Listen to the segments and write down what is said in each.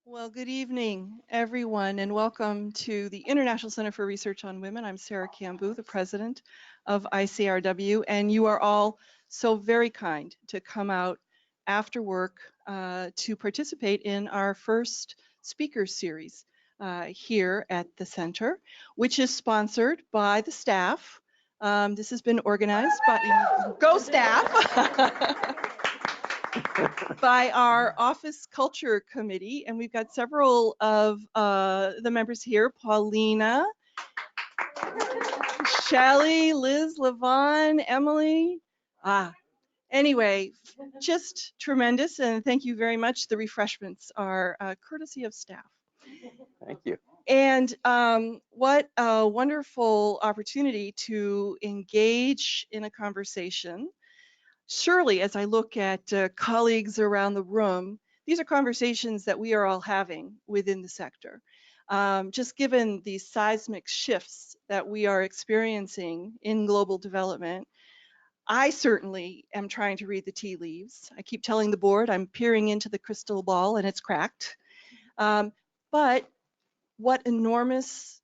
Well, good evening, everyone, and welcome to the International Center for Research on Women. I'm Sarah Cambu, the president of ICRW, and you are all so very kind to come out after work to participate in our first speaker series here at the center, which is sponsored by the staff. This has been organized by Go Staff! by our Office Culture Committee, and we've got several of the members here, Paulina, Shelley, Liz, Levon, Emily. Anyway, just tremendous, and thank you very much. The refreshments are courtesy of staff. Thank you. And what a wonderful opportunity to engage in a conversation. Surely, as I look at colleagues around the room, these are conversations that we are all having within the sector. Just given the seismic shifts that we are experiencing in global development, I certainly am trying to read the tea leaves. I keep telling the board I'm peering into the crystal ball and it's cracked. But what enormous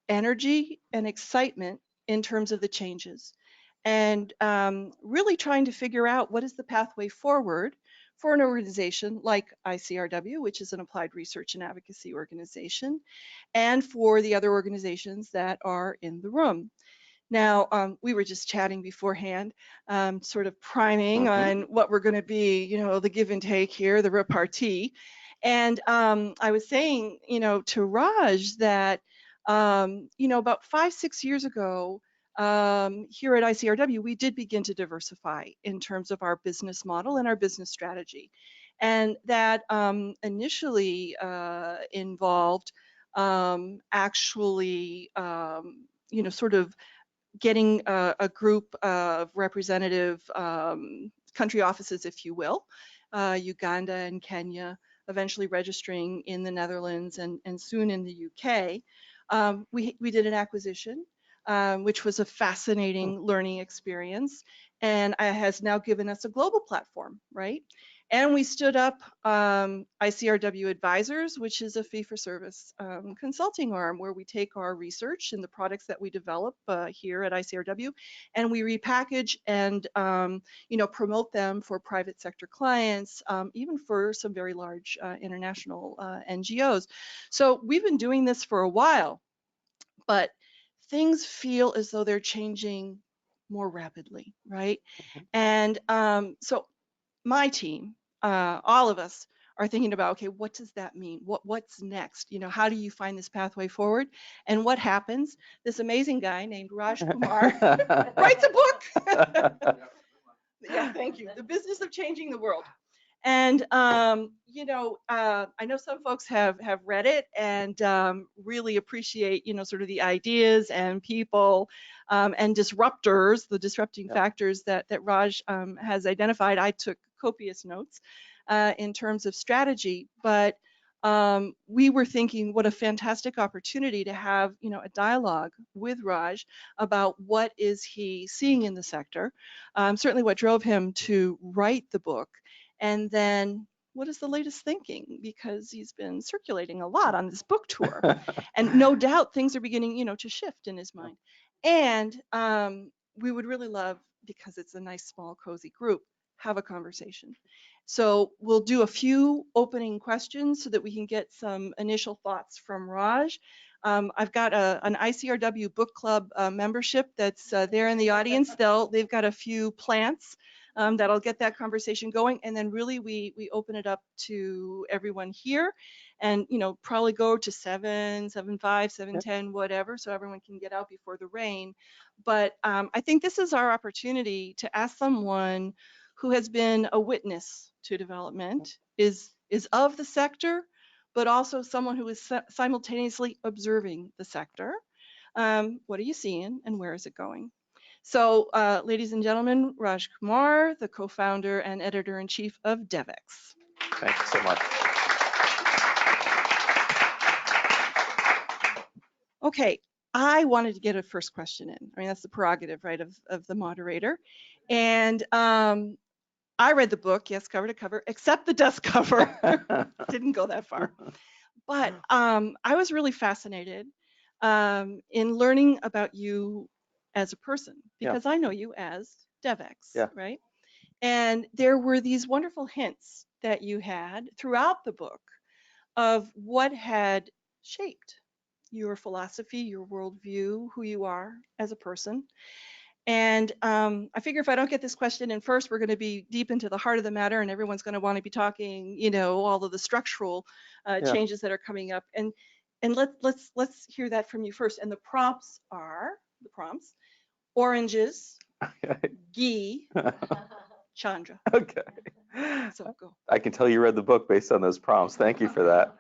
energy and excitement in terms of the changes, and really trying to figure out what is the pathway forward for an organization like ICRW, which is an applied research and advocacy organization, and for the other organizations that are in the room. Now, we were just chatting beforehand, sort of priming on what we're going to be, the give and take here, the repartee. And I was saying, to Raj that, about 5-6 years ago, here at ICRW, we did begin to diversify in terms of our business model and our business strategy. And that initially involved actually, sort of getting a group of representative country offices, if you will, Uganda and Kenya, eventually registering in the Netherlands and soon in the UK. We did an acquisition, which was a fascinating learning experience, and has now given us a global platform, right? And we stood up ICRW Advisors, which is a fee-for-service consulting arm where we take our research and the products that we develop here at ICRW, and we repackage and promote them for private sector clients, even for some very large international NGOs. So we've been doing this for a while, but things feel as though they're changing more rapidly, right? And so my team, all of us are thinking about, okay, what does that mean? What's next? How do you find this pathway forward? And what happens? This amazing guy named Raj Kumar writes a book. Yeah, thank you. The Business of Changing the World. And I know some folks have read it and really appreciate sort of the ideas and people and disruptors, the disrupting factors that Raj has identified. I took copious notes in terms of strategy, but we were thinking what a fantastic opportunity to have a dialogue with Raj about what is he seeing in the sector, certainly what drove him to write the book. And then what is the latest thinking? Because he's been circulating a lot on this book tour. And no doubt things are beginning, to shift in his mind. And we would really love, because it's a nice, small, cozy group, have a conversation. So we'll do a few opening questions so that we can get some initial thoughts from Raj. I've got an ICRW book club membership that's there in the audience. They've got a few plants that'll get that conversation going, and then really we open it up to everyone here, and probably go to 7, 7:05, 7:10, whatever, so everyone can get out before the rain. But I think this is our opportunity to ask someone who has been a witness to development, is of the sector, but also someone who is simultaneously observing the sector. What are you seeing and where is it going? So, ladies and gentlemen, Raj Kumar, the co-founder and editor-in-chief of Devex. Thank you so much. Okay, I wanted to get a first question in. I mean, that's the prerogative, right, of the moderator. And I read the book, yes, cover to cover, except the dust cover. Didn't go that far. But I was really fascinated in learning about you as a person, Yeah. because I know you as Devex, Yeah. right? And there were these wonderful hints that you had throughout the book of what had shaped your philosophy, your worldview, who you are as a person. And I figure if I don't get this question in first, we're going to be deep into the heart of the matter, and everyone's going to want to be talking, all of the structural Yeah. changes that are coming up. And let's hear that from you first. And the prompts are oranges, ghee, Chandra. Okay. So go. I can tell you read the book based on those prompts. Thank you for that.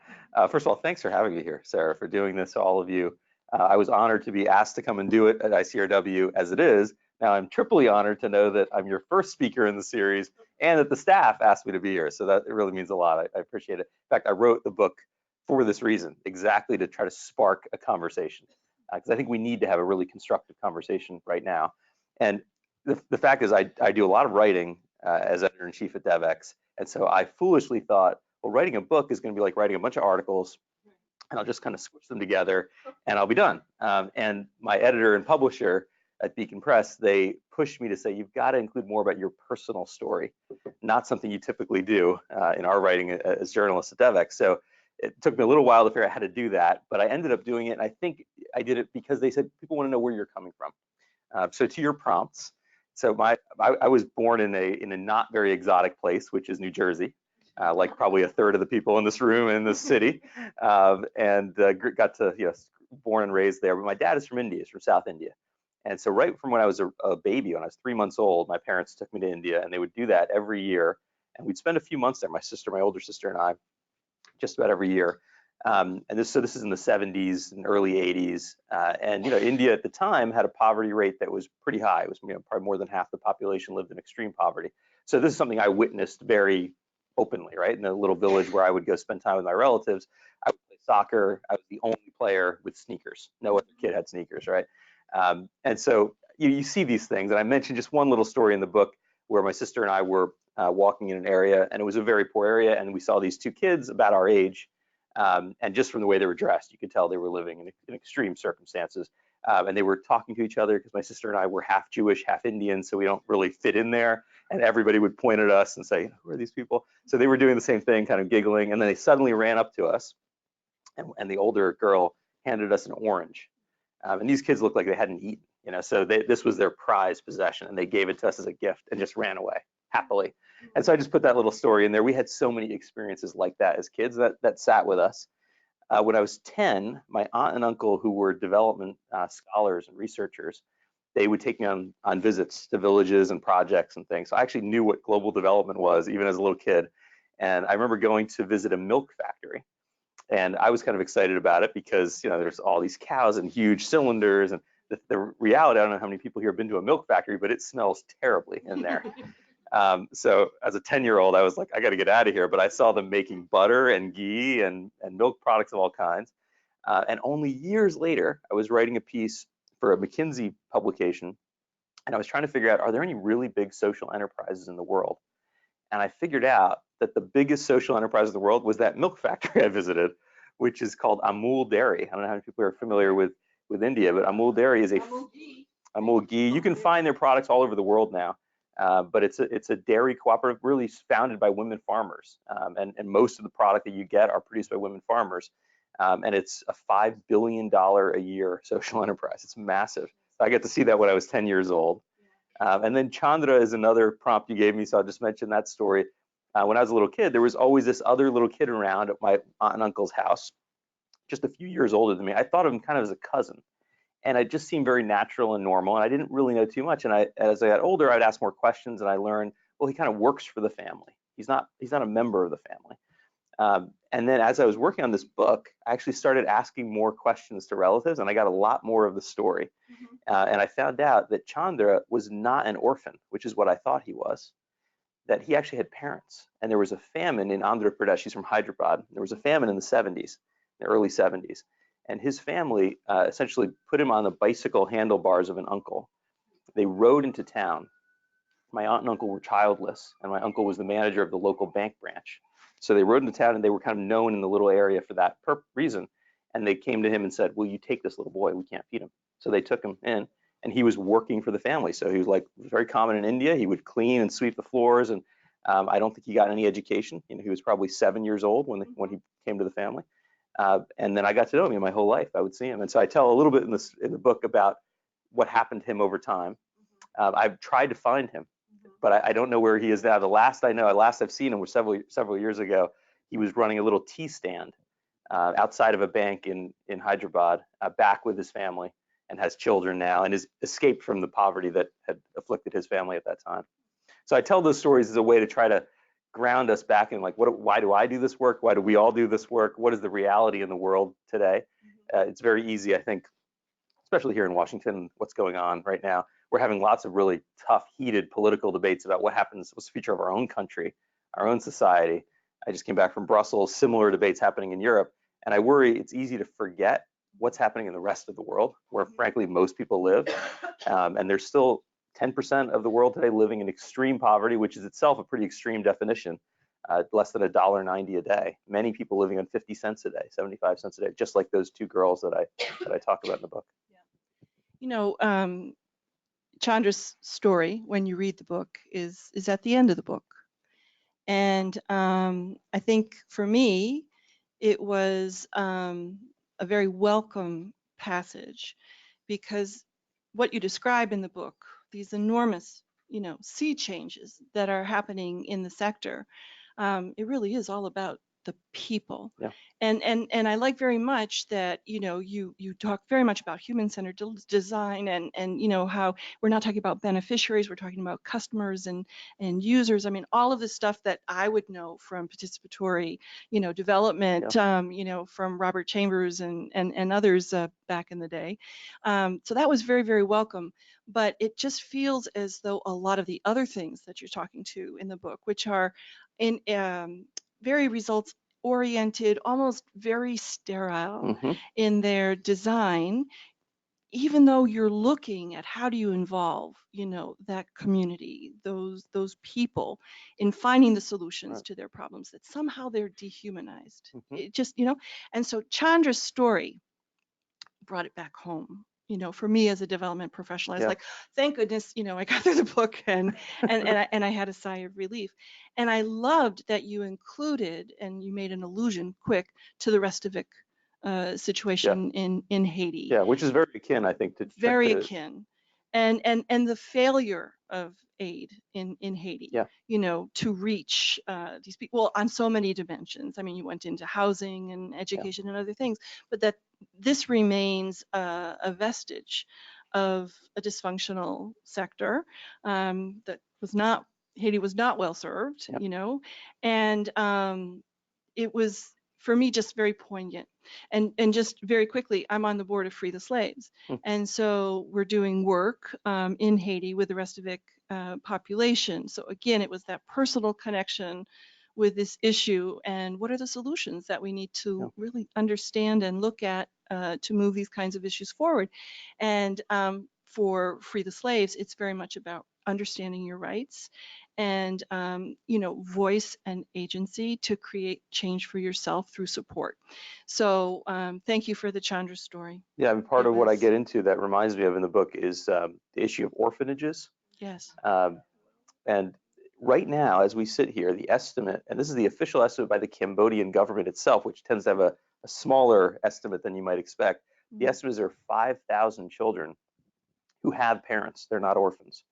First of all, thanks for having me here, Sarah, for doing this, all of you. I was honored to be asked to come and do it at ICRW as it is. Now I'm triply honored to know that I'm your first speaker in the series and that the staff asked me to be here. So that it really means a lot. I appreciate it. In fact, I wrote the book for this reason, exactly to try to spark a conversation, because I think we need to have a really constructive conversation right now. And the fact is, I do a lot of writing as editor-in-chief at Devex. And so I foolishly thought, well, writing a book is going to be like writing a bunch of articles, and I'll just kind of squish them together and I'll be done. And my editor and publisher at Beacon Press, they pushed me to say, you've got to include more about your personal story, not something you typically do in our writing as journalists at Devex. So it took me a little while to figure out how to do that, but I ended up doing it. And I think I did it because they said, people want to know where you're coming from. So to your prompts, so I was born in a not very exotic place, which is New Jersey, like probably a third of the people in this room in this city, and got to born and raised there. But my dad is from India, he's from South India, and so right from when I was a baby, when I was 3 months old, my parents took me to India, and they would do that every year, and we'd spend a few months there. My older sister, and I, just about every year. And this is in the 70s and early 80s, and India at the time had a poverty rate that was pretty high. It was probably more than half the population lived in extreme poverty. So this is something I witnessed very openly, right? In a little village where I would go spend time with my relatives, I would play soccer. I was the only player with sneakers. No other kid had sneakers, right? And so you see these things, and I mentioned just one little story in the book where my sister and I were walking in an area, and it was a very poor area, and we saw these two kids about our age. And just from the way they were dressed, you could tell they were living in extreme circumstances. And they were talking to each other because my sister and I were half Jewish, half Indian, so we don't really fit in there. And everybody would point at us and say, who are these people? So they were doing the same thing, kind of giggling. And then they suddenly ran up to us, and the older girl handed us an orange. And these kids looked like they hadn't eaten, so this was their prized possession, and they gave it to us as a gift and just ran away happily. And so I just put that little story in there. We had so many experiences like that as kids that sat with us. When I was 10, my aunt and uncle, who were development scholars and researchers, they would take me on visits to villages and projects and things. So I actually knew what global development was, even as a little kid. And I remember going to visit a milk factory. And I was kind of excited about it because, there's all these cows and huge cylinders. And the reality, I don't know how many people here have been to a milk factory, but it smells terribly in there. So as a 10-year-old, I was like, I got to get out of here. But I saw them making butter and ghee and milk products of all kinds. And only years later, I was writing a piece for a McKinsey publication. And I was trying to figure out, are there any really big social enterprises in the world? And I figured out that the biggest social enterprise in the world was that milk factory I visited, which is called Amul Dairy. I don't know how many people are familiar with India, but Amul Dairy is Amul Ghee. You can find their products all over the world now. But it's a dairy cooperative, really founded by women farmers, and most of the product that you get are produced by women farmers, and it's a $5 billion a year social enterprise. It's massive. I got to see that when I was 10 years old. And then Chandra is another prompt you gave me, so I'll just mention that story. When I was a little kid, there was always this other little kid around at my aunt and uncle's house, just a few years older than me. I thought of him kind of as a cousin. And it just seemed very natural and normal, and I didn't really know too much. And as I got older, I'd ask more questions, and I learned, well, he kind of works for the family. He's not a member of the family. And then as I was working on this book, I actually started asking more questions to relatives, and I got a lot more of the story. And I found out that Chandra was not an orphan, which is what I thought he was, that he actually had parents. And there was a famine in Andhra Pradesh. He's from Hyderabad. There was a famine in the 70s, the early 70s. And his family essentially put him on the bicycle handlebars of an uncle. They rode into town, My aunt and uncle were childless, and my uncle was the manager of the local bank branch. So they rode into town, and they were kind of known in the little area for that reason. And they came to him and said, "Will you take this little boy? We can't feed him." So they took him in, and he was working for the family. So he was like very common in India. He would clean and sweep the floors, and I don't think he got any education. You know, he was probably 7 years old when he came to the family. And then I got to know him my whole life. I would see him, and so I tell a little bit in the book about what happened to him over time. I've tried to find him, but I don't know where he is now. The last I've seen him was several years ago. He was running a little tea stand outside of a bank in Hyderabad, back with his family, and has children now, and has escaped from the poverty that had afflicted his family at that time. So I tell those stories as a way to try to ground us back in, like, why do I do this work? Why do we all do this work? What is the reality in the world today? It's very easy, I think, especially here in Washington, what's going on right now. We're having lots of really tough, heated political debates about what's the future of our own country, our own society. I just came back from Brussels, similar debates happening in Europe, and I worry it's easy to forget what's happening in the rest of the world, where frankly most people live, and there's still 10% of the world today living in extreme poverty, which is itself a pretty extreme definition, less than $1.90 a day. Many people living on 50 cents a day, 75 cents a day, just like those two girls that I talk about in the book. Yeah. You know, Chandra's story, when you read the book, is at the end of the book. And I think for me, it was a very welcome passage, because what you describe in the book, these enormous, sea changes that are happening in the sector, it really is all about the people. Yeah. And I like very much that, you talk very much about human-centered design, and how we're not talking about beneficiaries, we're talking about customers and users. I mean, all of the stuff that I would know from participatory, development, Yeah. from Robert Chambers and others back in the day. So that was very, very welcome. But it just feels as though a lot of the other things that you're talking to in the book, which are in very results oriented, almost very sterile in their design, even though you're looking at how do you involve, that community, those people, in finding the solutions to their problems, that somehow they're dehumanized. It just, and so Chandra's story brought it back home. For me as a development professional, I was like, thank goodness, I got through the book, and I had a sigh of relief. And I loved that you included, and you made an allusion quick to the Restavik situation in Haiti. Yeah, which is very akin, I think, to very akin, and the failure of aid in Haiti. To reach these people, well, on so many dimensions. I mean, you went into housing and education and other things, but that this remains a vestige of a dysfunctional sector that was not, Haiti was not well served, and it was, for me, just very poignant. And just very quickly, I'm on the board of Free the Slaves. And so we're doing work in Haiti with the Restavik population. So again, it was that personal connection with this issue, and what are the solutions that we need to really understand and look at to move these kinds of issues forward. And for Free the Slaves, it's very much about understanding your rights and voice and agency to create change for yourself through support. So thank you for the Chandra story. Yeah, I mean, part of what I get into that reminds me of in the book is the issue of orphanages. Yes. And right now, as we sit here, the estimate, and this is the official estimate by the Cambodian government itself, which tends to have a smaller estimate than you might expect. The estimate is there are 5,000 children who have parents, they're not orphans,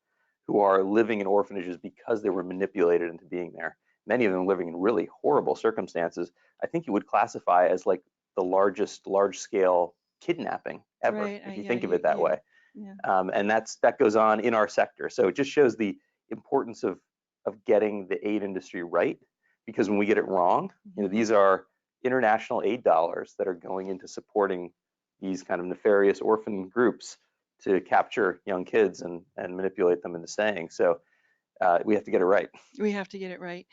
who are living in orphanages because they were manipulated into being there. Many of them living in really horrible circumstances. I think you would classify as like the large-scale kidnapping ever, if you think of it that way. And that goes on in our sector. So it just shows the importance of getting the aid industry right, because when we get it wrong, these are international aid dollars that are going into supporting these kind of nefarious orphan groups to capture young kids and manipulate them into staying. So we have to get it right. We have to get it right.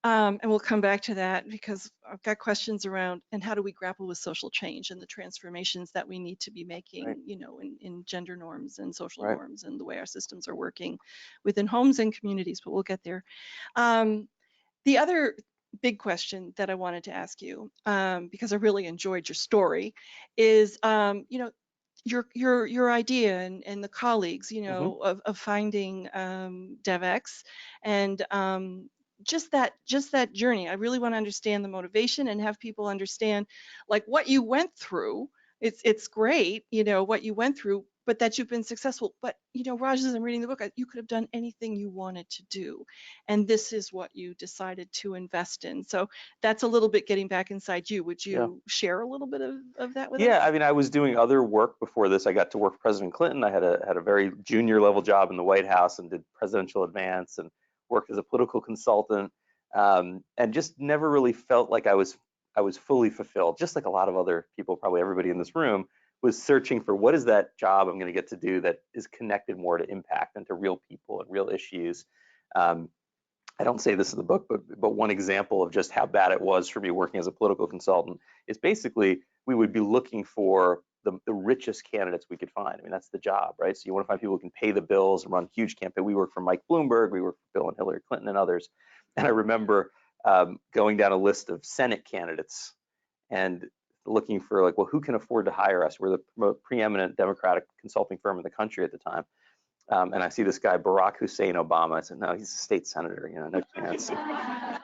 And we'll come back to that because I've got questions around and how do we grapple with social change and the transformations that we need to be making, Right. in gender norms and social Right. norms and the way our systems are working within homes and communities, but we'll get there. The other big question that I wanted to ask you, because I really enjoyed your story, is, your idea and the colleagues, Hmm. of finding Devex and just that journey. I really want to understand the motivation and have people understand like what you went through. It's great, what you went through, but that you've been successful. But Raj, as I'm reading the book, you could have done anything you wanted to do, and this is what you decided to invest in. So that's a little bit getting back inside you. Would Yeah. you share a little bit of that with us? Yeah, I mean, I was doing other work before this. I got to work for President Clinton. I had a very junior level job in the White House and did presidential advance and worked as a political consultant, and just never really felt like I was fully fulfilled. Just like a lot of other people, probably everybody in this room, was searching for what is that job I'm going to get to do that is connected more to impact and to real people and real issues. Um, I don't say this in the book, but one example of just how bad it was for me working as a political consultant is basically we would be looking for the richest candidates we could find. I mean, that's the job, right? So you want to find people who can pay the bills and run huge campaigns. We work for Mike Bloomberg, we work for Bill and Hillary Clinton and others. And I remember going down a list of Senate candidates and looking for like, well, who can afford to hire us? We're the preeminent Democratic consulting firm in the country at the time. And I see this guy, Barack Hussein Obama. I said, no, he's a state senator, no chance of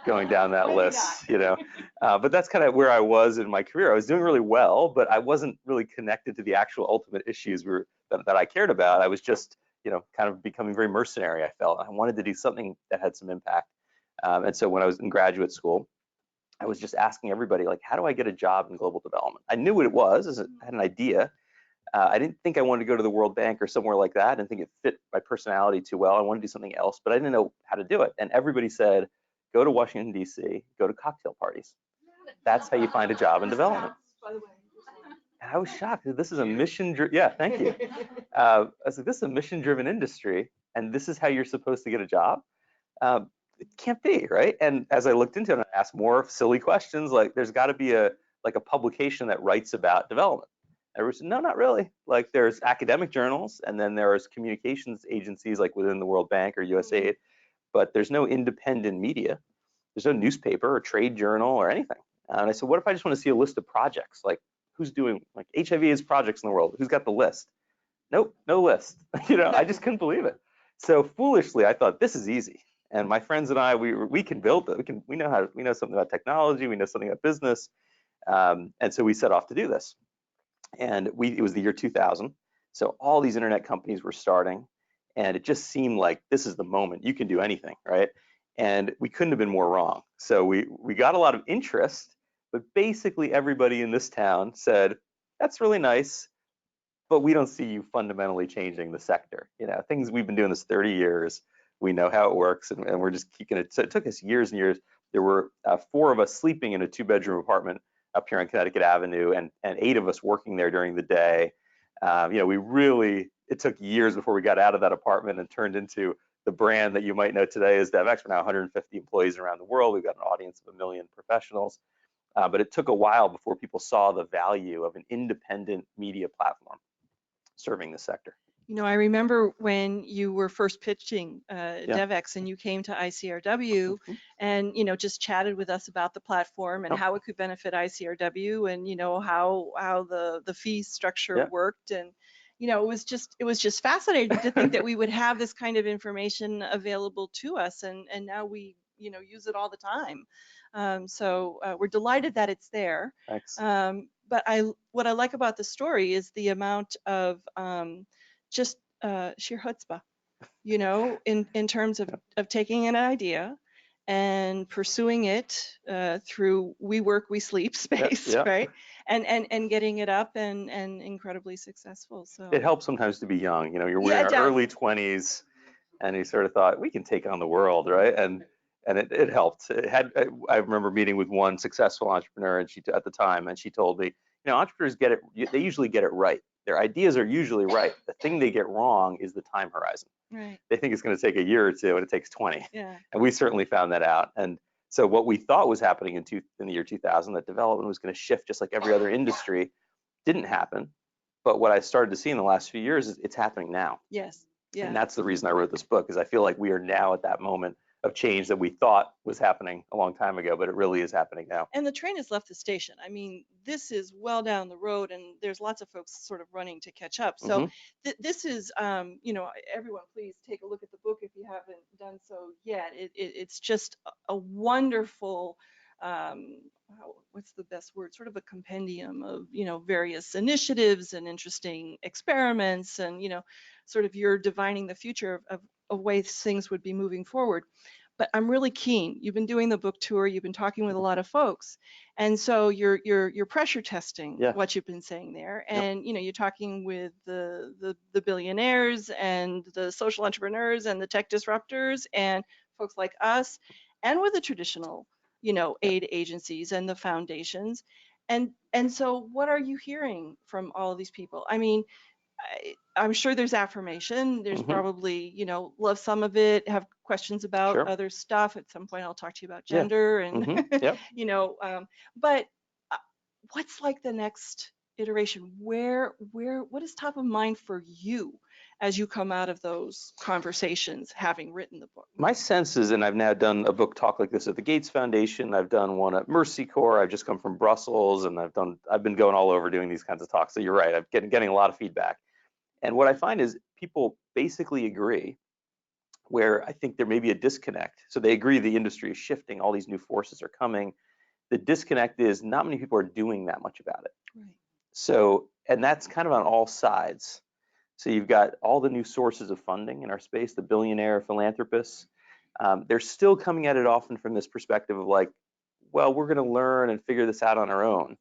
going down that list, But that's kind of where I was in my career. I was doing really well, but I wasn't really connected to the actual ultimate issues that I cared about. I was just, kind of becoming very mercenary, I felt. I wanted to do something that had some impact. And so when I was in graduate school, I was just asking everybody, like, how do I get a job in global development? I knew what it was, I had an idea. I didn't think I wanted to go to the World Bank or somewhere like that. I didn't think it fit my personality too well. I wanted to do something else, but I didn't know how to do it. And everybody said, go to Washington, D.C., go to cocktail parties. That's how you find a job in development. And I was shocked. This is a mission-driven, yeah, thank you. I was like, this is a mission-driven industry, and this is how you're supposed to get a job? It can't be, right? And as I looked into it, I asked more silly questions, like there's got to be a publication that writes about development. Everyone said, no, not really. Like there's academic journals, and then there's communications agencies like within the World Bank or USAID, but there's no independent media. There's no newspaper or trade journal or anything. And I said, what if I just want to see a list of projects? Like who's doing like HIV/AIDS projects in the world? Who's got the list? Nope, no list. I just couldn't believe it. So foolishly, I thought this is easy. And my friends and I, we can build it. We know something about technology. We know something about business. And so we set off to do this. And it was the year 2000. So all these internet companies were starting, and it just seemed like this is the moment. You can do anything, right? And we couldn't have been more wrong. So we got a lot of interest, but basically everybody in this town said, that's really nice, but we don't see you fundamentally changing the sector. Things we've been doing this 30 years. We know how it works, and we're just keeping it. So it took us years and years. There were 4 of us sleeping in a 2-bedroom apartment up here on Connecticut Avenue, and 8 of us working there during the day. It took years before we got out of that apartment and turned into the brand that you might know today as Devex. We're now 150 employees around the world. We've got an audience of 1 million professionals. But it took a while before people saw the value of an independent media platform serving the sector. I remember when you were first pitching Yeah. Devex and you came to ICRW and, just chatted with us about the platform and how it could benefit ICRW and, how the fee structure worked. And, it was just fascinating to think that we would have this kind of information available to us. And now we, use it all the time. So we're delighted that it's there. Thanks. But what I like about the story is the amount of just sheer chutzpah, in terms of taking an idea and pursuing it through we work, we sleep space, right? And getting it up and incredibly succcial. So it helps sometimes to be young. We're in our early 20s, and you sort of thought we can take on the world, right? And it helped. I remember meeting with one successful entrepreneur, and at the time, and she told me, entrepreneurs get it. They usually get it right. Their ideas are usually right. The thing they get wrong is the time horizon. Right. They think it's going to take a year or two, and it takes 20. Yeah. And we certainly found that out. And So what we thought was happening in the year 2000, that development was going to shift just like every other industry, didn't happen. But what I started to see in the last few years is it's happening now. Yes. Yeah. And that's the reason I wrote this book, is I feel like we are now at that moment of change that we thought was happening a long time ago, but it really is happening now. And the train has left the station. I mean, this is well down the road, and there's lots of folks sort of running to catch up. So this is, everyone, please take a look at the book if you haven't done so yet. It's just a wonderful, what's the best word? Sort of a compendium of, various initiatives and interesting experiments, and, sort of you're divining the future of ways things would be moving forward. But I'm really keen. You've been doing the book tour. You've been talking with a lot of folks, and so you're pressure testing what you've been saying there. And you're talking with the billionaires and the social entrepreneurs and the tech disruptors and folks like us, and with the traditional aid agencies and the foundations. And so what are you hearing from all of these people? I mean, I'm sure there's affirmation. There's probably, love some of it, have questions about other stuff. At some point, I'll talk to you about gender and, but what's like the next iteration? What is top of mind for you as you come out of those conversations, having written the book? My sense is, and I've now done a book talk like this at the Gates Foundation. I've done one at Mercy Corps. I've just come from Brussels, and I've been going all over doing these kinds of talks. So you're right. I'm getting a lot of feedback. And what I find is people basically agree, where I think there may be a disconnect. So they agree the industry is shifting, all these new forces are coming. The disconnect is not many people are doing that much about it. Right. So, and that's kind of on all sides. So you've got all the new sources of funding in our space, the billionaire philanthropists. They're still coming at it often from this perspective of like, well, we're going to learn and figure this out on our own,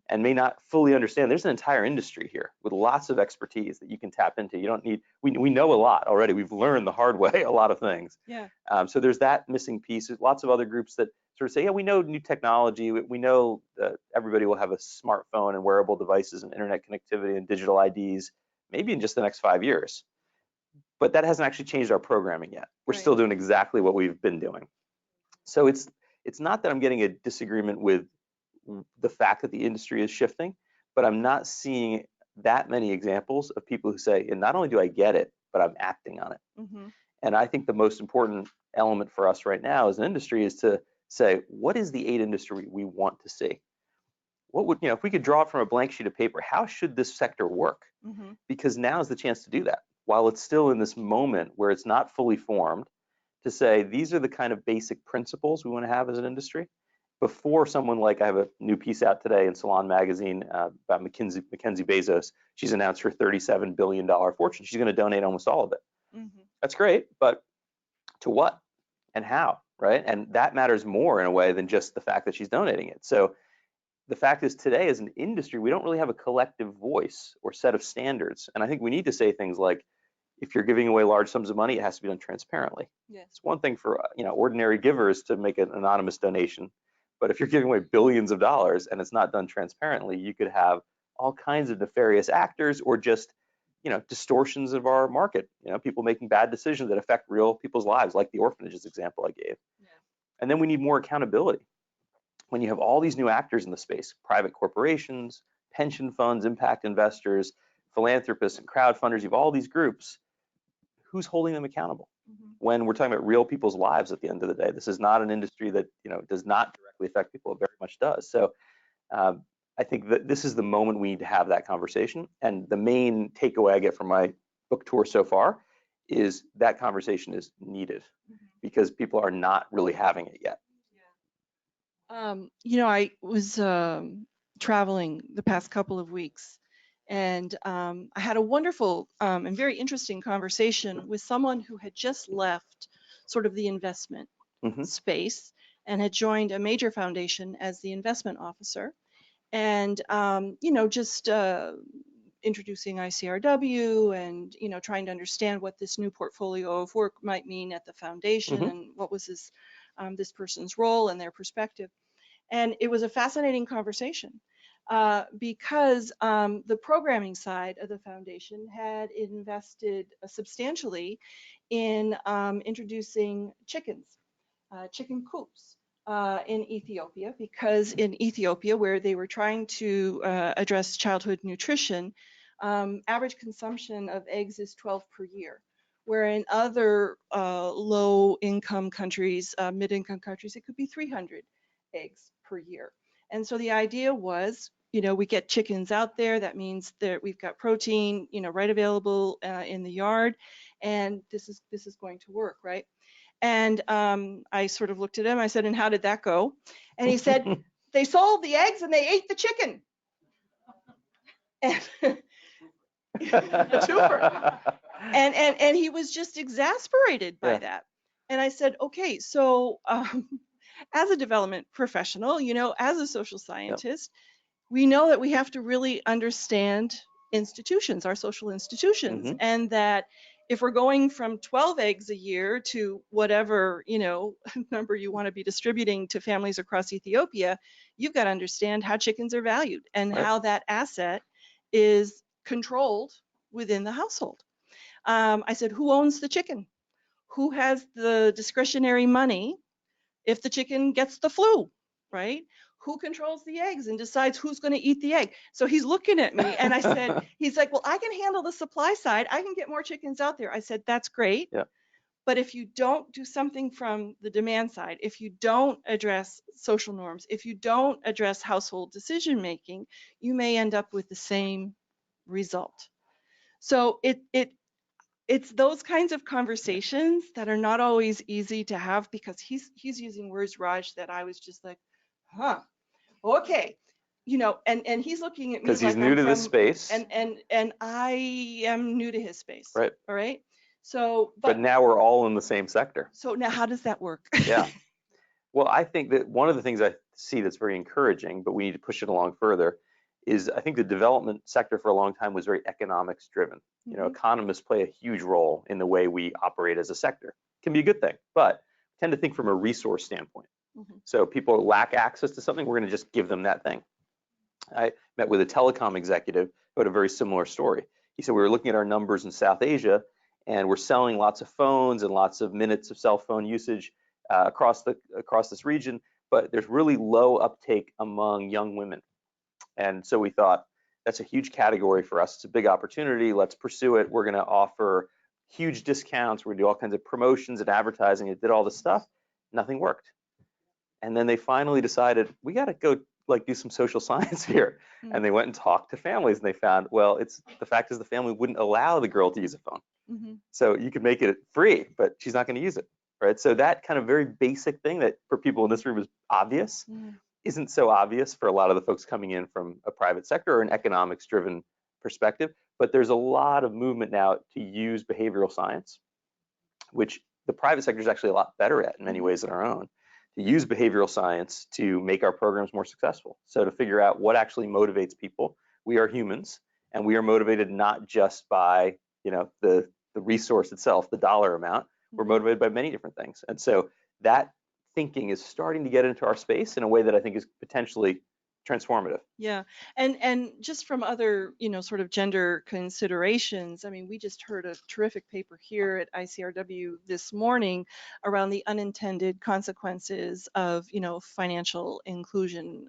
and may not fully understand there's an entire industry here with lots of expertise that you can tap into. You don't need, we know a lot already. We've learned the hard way a lot of things. Yeah. So there's that missing piece. There's lots of other groups that sort of say, yeah, we know new technology. We know that everybody will have a smartphone and wearable devices and internet connectivity and digital IDs, maybe in just the next 5 years. But that hasn't actually changed our programming yet. We're still doing exactly what we've been doing. So it's not that I'm getting a disagreement with the fact that the industry is shifting, but I'm not seeing that many examples of people who say, and not only do I get it, but I'm acting on it. And I think the most important element for us right now as an industry is to say, what is the aid industry we want to see? What would, if we could draw it from a blank sheet of paper, how should this sector work? Because now is the chance to do that. While it's still in this moment where it's not fully formed, to say, these are the kind of basic principles we want to have as an industry. Before someone like, I have a new piece out today in Salon Magazine about Mackenzie Bezos. She's announced her $37 billion fortune. She's going to donate almost all of it. That's great, but to what and how, right? And that matters more in a way than just the fact that she's donating it. So the fact is, today as an industry, we don't really have a collective voice or set of standards. And I think we need to say things like, if you're giving away large sums of money, it has to be done transparently. It's one thing for ordinary givers to make an anonymous donation. But if you're giving away billions of dollars and it's not done transparently, you could have all kinds of nefarious actors or just, distortions of our market. People making bad decisions that affect real people's lives, like the orphanages example I gave. And then we need more accountability. When you have all these new actors in the space, private corporations, pension funds, impact investors, philanthropists, and crowdfunders, you have all these groups, who's holding them accountable? When we're talking about real people's lives at the end of the day, this is not an industry that does not directly affect people. It very much does. So I think that this is the moment we need to have that conversation. And the main takeaway I get from my book tour so far is that conversation is needed because people are not really having it yet. I was traveling the past couple of weeks, and I had a wonderful and very interesting conversation with someone who had just left sort of the investment space and had joined a major foundation as the investment officer. And, just introducing ICRW and, trying to understand what this new portfolio of work might mean at the foundation and what was this person's role and their perspective. And it was a fascinating conversation because the programming side of the foundation had invested substantially in introducing chicken coops in Ethiopia, because in Ethiopia, where they were trying to address childhood nutrition, average consumption of eggs is 12 per year, where in other low-income countries, mid-income countries, it could be 300 eggs per year. And so the idea was, we get chickens out there. That means that we've got protein, right available in the yard, and this is going to work, right? And I sort of looked at him. I said, "And how did that go?" And he said, "They sold the eggs and they ate the chicken." And a twofer. And he was just exasperated by that. And I said, "Okay, so as a development professional, as a social scientist, we know that we have to really understand institutions, our social institutions, and that if we're going from 12 eggs a year to whatever, number you want to be distributing to families across Ethiopia, you've got to understand how chickens are valued and how that asset is controlled within the household." I said, "Who owns the chicken? Who has the discretionary money if the chicken gets the flu, right? Who controls the eggs and decides who's going to eat the egg?" So he's looking at me and I said, he's like, "Well, I can handle the supply side. I can get more chickens out there." I said, "That's great. Yeah. But if you don't do something from the demand side, if you don't address social norms, if you don't address household decision making, you may end up with the same result." So it's those kinds of conversations that are not always easy to have, because he's using words, Raj, that I was just like, huh, okay, and he's looking at me Because he's like new I'm to from, this space. and I am new to his space. Right. All right. So, but now we're all in the same sector. So now how does that work? Yeah. Well, I think that one of the things I see that's very encouraging, but we need to push it along further, is I think the development sector for a long time was very economics driven. Economists play a huge role in the way we operate as a sector. It can be a good thing, but tend to think from a resource standpoint. So people lack access to something, we're going to just give them that thing. I met with a telecom executive who had a very similar story. He said, we were looking at our numbers in South Asia, and we're selling lots of phones and lots of minutes of cell phone usage across this region, but there's really low uptake among young women. And so we thought, that's a huge category for us. It's a big opportunity. Let's pursue it. We're going to offer huge discounts. We're going to do all kinds of promotions and advertising. It did all this stuff. Nothing worked. And then they finally decided, we got to go do some social science here. And they went and talked to families, and they found, well, the fact is the family wouldn't allow the girl to use a phone. So you could make it free, but she's not going to use it, right? So that kind of very basic thing that for people in this room is obvious, isn't so obvious for a lot of the folks coming in from a private sector or an economics driven perspective. But there's a lot of movement now to use behavioral science, which the private sector is actually a lot better at in many ways than our own, to use behavioral science to make our programs more successful. So to figure out what actually motivates people. We are humans, and we are motivated not just by the resource itself, the dollar amount. We're motivated by many different things. And so that thinking is starting to get into our space in a way that I think is potentially transformative. Yeah, and just from other, sort of gender considerations, I mean, we just heard a terrific paper here at ICRW this morning around the unintended consequences of, financial inclusion,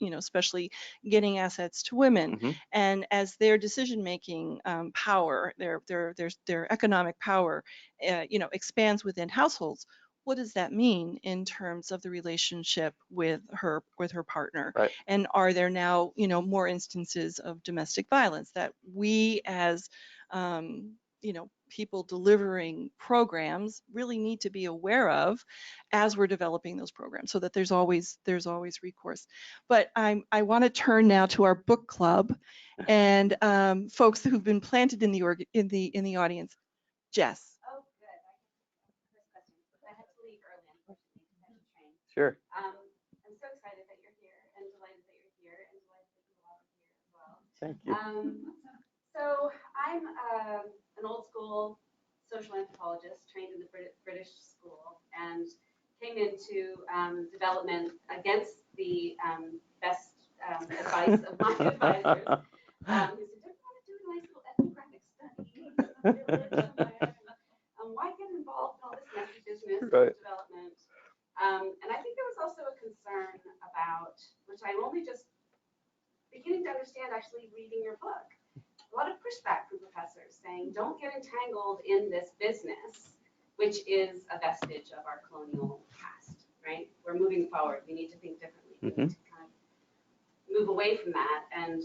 especially getting assets to women. And as their decision-making power, their economic power, expands within households, what does that mean in terms of the relationship with her partner? Right. And are there now, more instances of domestic violence that we as, people delivering programs really need to be aware of as we're developing those programs, so that there's always recourse. But I want to turn now to our book club and folks who've been planted in the audience. Jess. Sure. I'm so excited that you're here and delighted that you're here and delighted that you all are here as well. Thank you. So I'm an old school social anthropologist trained in the British school and came into development against the best advice of my advisors, who said, "Don't you want to do a nice little ethnographic study of village? Why get involved in all this messy business of development?" And I think there was also a concern about, which I'm only just beginning to understand actually reading your book. A lot of pushback from professors saying, don't get entangled in this business, which is a vestige of our colonial past, right? We're moving forward. We need to think differently. We need to kind of move away from that. And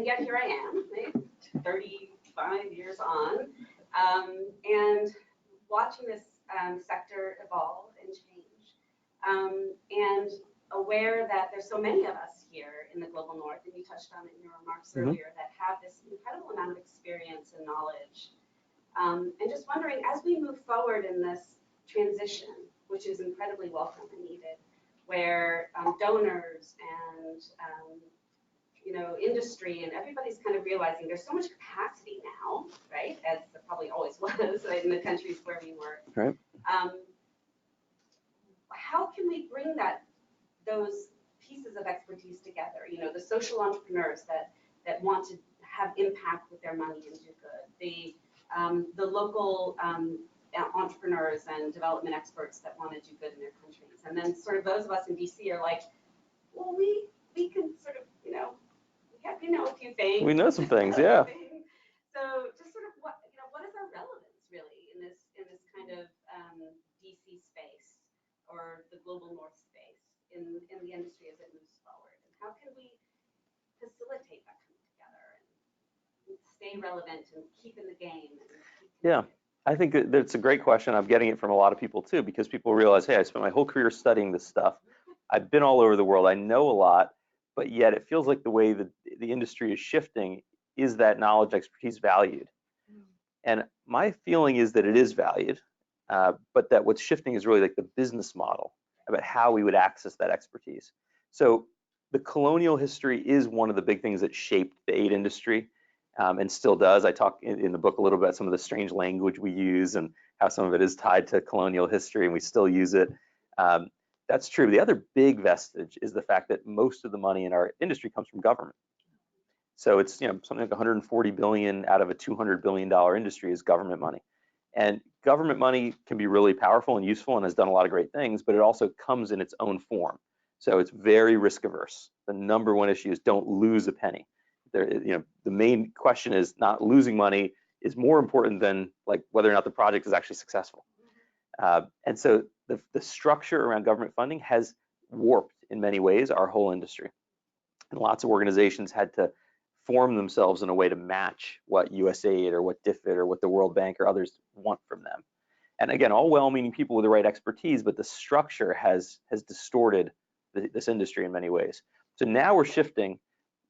yet here I am, right? 35 years on, and watching this sector evolve and change, and aware that there's so many of us here in the global north, and you touched on it in your remarks earlier, that have this incredible amount of experience and knowledge. And just wondering, as we move forward in this transition, which is incredibly welcome and needed, where donors and industry and everybody's kind of realizing there's so much capacity now, right? As there probably always was in the countries where we work. Right. How can we bring those pieces of expertise together? The social entrepreneurs that want to have impact with their money and do good. The local entrepreneurs and development experts that want to do good in their countries. And then sort of those of us in DC are like, well, we can sort of, we know a few things. We know some things, yeah. So just sort of what is our relevance really in this kind of DC space or the global north space in the industry as it moves forward? And how can we facilitate that coming together and stay relevant and keep in the game? Yeah, I think that's a great question. I'm getting it from a lot of people too, because people realize, hey, I spent my whole career studying this stuff. I've been all over the world. I know a lot, but yet it feels like the way the industry is shifting, is that knowledge, expertise valued? And my feeling is that it is valued, but that what's shifting is really like the business model about how we would access that expertise. So the colonial history is one of the big things that shaped the aid industry, and still does. I talk in the book a little bit about some of the strange language we use and how some of it is tied to colonial history, and we still use it. That's true. The other big vestige is the fact that most of the money in our industry comes from government. So it's something like 140 billion out of a $200 billion industry is government money. And government money can be really powerful and useful and has done a lot of great things, but it also comes in its own form. So it's very risk averse. The number one issue is don't lose a penny. The main question is not losing money is more important than like whether or not the project is actually successful. And so the structure around government funding has warped in many ways our whole industry. And lots of organizations had to form themselves in a way to match what USAID or what DFID or what the World Bank or others want from them. And again, all well-meaning people with the right expertise, but the structure has distorted this industry in many ways. So now we're shifting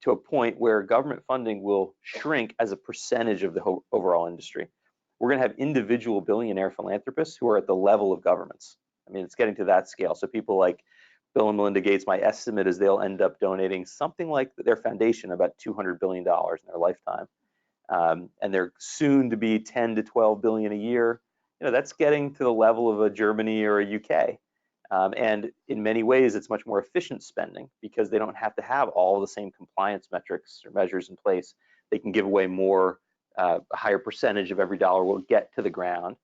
to a point where government funding will shrink as a percentage of the overall industry. We're going to have individual billionaire philanthropists who are at the level of governments. I mean, it's getting to that scale. So people like Bill and Melinda Gates, my estimate is they'll end up donating something like their foundation about $200 billion in their lifetime. And they're soon to be 10 to 12 billion a year. That's getting to the level of a Germany or a UK. And in many ways, it's much more efficient spending because they don't have to have all the same compliance metrics or measures in place. They can give away more, a higher percentage of every dollar will get to the ground.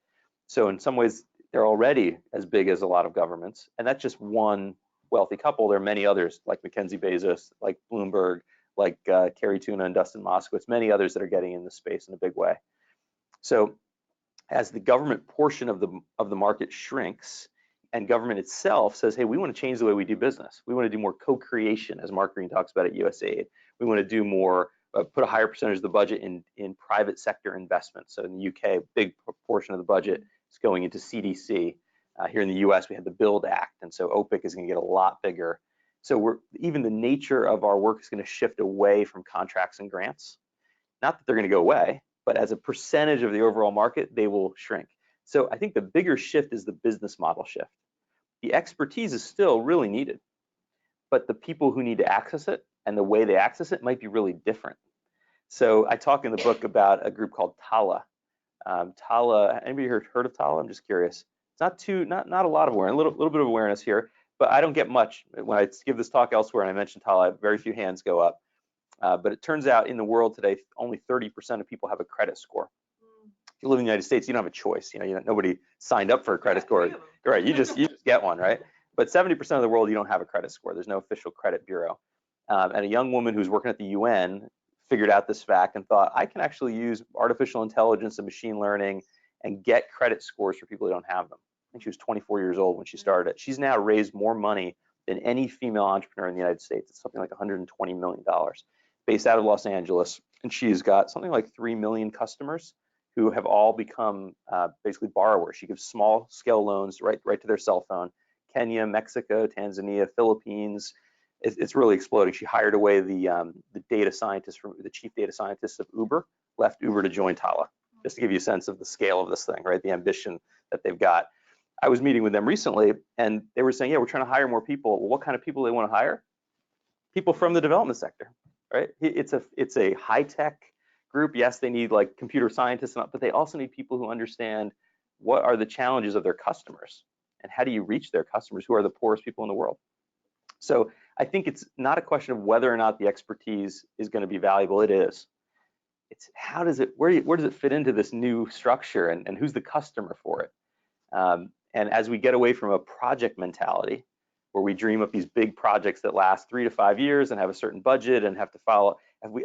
So in some ways, they're already as big as a lot of governments. And that's just one wealthy couple. There are many others like Mackenzie Bezos, like Bloomberg, like Carrie Tuna and Dustin Moskowitz, many others that are getting in this space in a big way. So as the government portion of the market shrinks, and government itself says, hey, we want to change the way we do business. We want to do more co-creation, as Mark Green talks about at USAID. We want to do more, put a higher percentage of the budget in private sector investments. So in the UK, a big proportion of the budget is going into CDC. Here in the US, we had the Build Act, and so OPIC is going to get a lot bigger. So even the nature of our work is going to shift away from contracts and grants. Not that they're going to go away, but as a percentage of the overall market, they will shrink. So I think the bigger shift is the business model shift. The expertise is still really needed, but the people who need to access it and the way they access it might be really different. So I talk in the book about a group called Tala. Tala, anybody heard of Tala? I'm just curious. It's not a lot of awareness, a little bit of awareness here, but I don't get much. When I give this talk elsewhere and I mention Tala, very few hands go up. But it turns out in the world today, only 30% of people have a credit score. If you live in the United States, you don't have a choice. Nobody signed up for a credit score. Right, you just get one, right? But 70% of the world, you don't have a credit score. There's no official credit bureau. And a young woman who's working at the UN figured out this fact and thought, I can actually use artificial intelligence and machine learning and get credit scores for people who don't have them. I think she was 24 years old when she started it. She's now raised more money than any female entrepreneur in the United States. It's something like $120 million, based out of Los Angeles. And she's got something like 3 million customers who have all become basically borrowers. She gives small scale loans right to their cell phone. Kenya, Mexico, Tanzania, Philippines. It's really exploding. She hired away the data scientist, the chief data scientist of Uber, left Uber to join Tala, just to give you a sense of the scale of this thing, right? The ambition that they've got. I was meeting with them recently, and they were saying, yeah, we're trying to hire more people. Well, what kind of people do they want to hire? People from the development sector, right? It's a high-tech group. Yes, they need like computer scientists, but they also need people who understand what are the challenges of their customers and how do you reach their customers who are the poorest people in the world. So I think it's not a question of whether or not the expertise is going to be valuable. It is. It's how does it, where does it fit into this new structure, and who's the customer for it? And as we get away from a project mentality, where we dream up these big projects that last 3 to 5 years and have a certain budget and have to follow,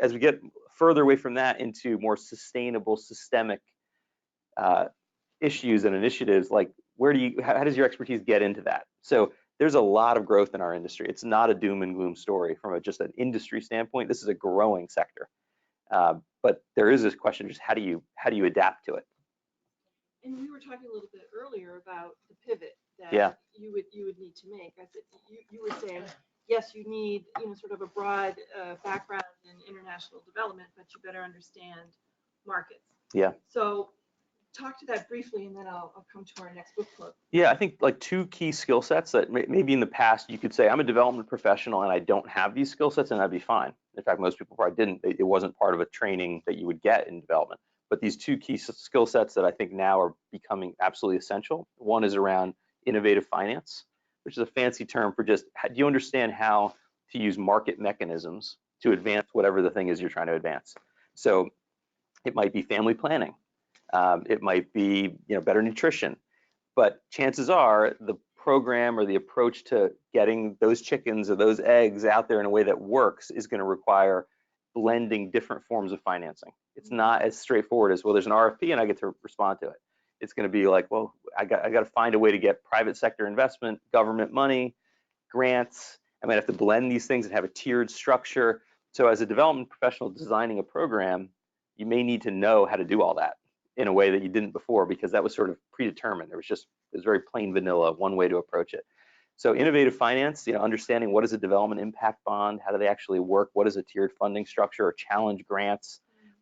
as we get further away from that into more sustainable, systemic issues and initiatives, like how does your expertise get into that? So there's a lot of growth in our industry. It's not a doom and gloom story from just an industry standpoint. This is a growing sector, but there is this question: just how do you adapt to it? And we were talking a little bit earlier about the pivot that you would need to make. I said you were saying yes, you need sort of a broad background in international development, but you better understand markets. Yeah. So talk to that briefly, and then I'll come to our next book club. Yeah, I think like 2 key skill sets that maybe in the past you could say, I'm a development professional and I don't have these skill sets, and that'd be fine. In fact, most people probably didn't. It wasn't part of a training that you would get in development. But these 2 key skill sets that I think now are becoming absolutely essential. One is around innovative finance, which is a fancy term for just, do you understand how to use market mechanisms to advance whatever the thing is you're trying to advance? So it might be family planning. It might be better nutrition. But chances are the program or the approach to getting those chickens or those eggs out there in a way that works is going to require blending different forms of financing. It's not as straightforward as, well, there's an RFP and I get to respond to it. It's going to be like, well, I got to find a way to get private sector investment, government money, grants. I might have to blend these things and have a tiered structure. So as a development professional designing a program, you may need to know how to do all that in a way that you didn't before, because that was sort of predetermined. It was very plain vanilla, one way to approach it. So innovative finance, understanding what is a development impact bond, how do they actually work, what is a tiered funding structure or challenge grants,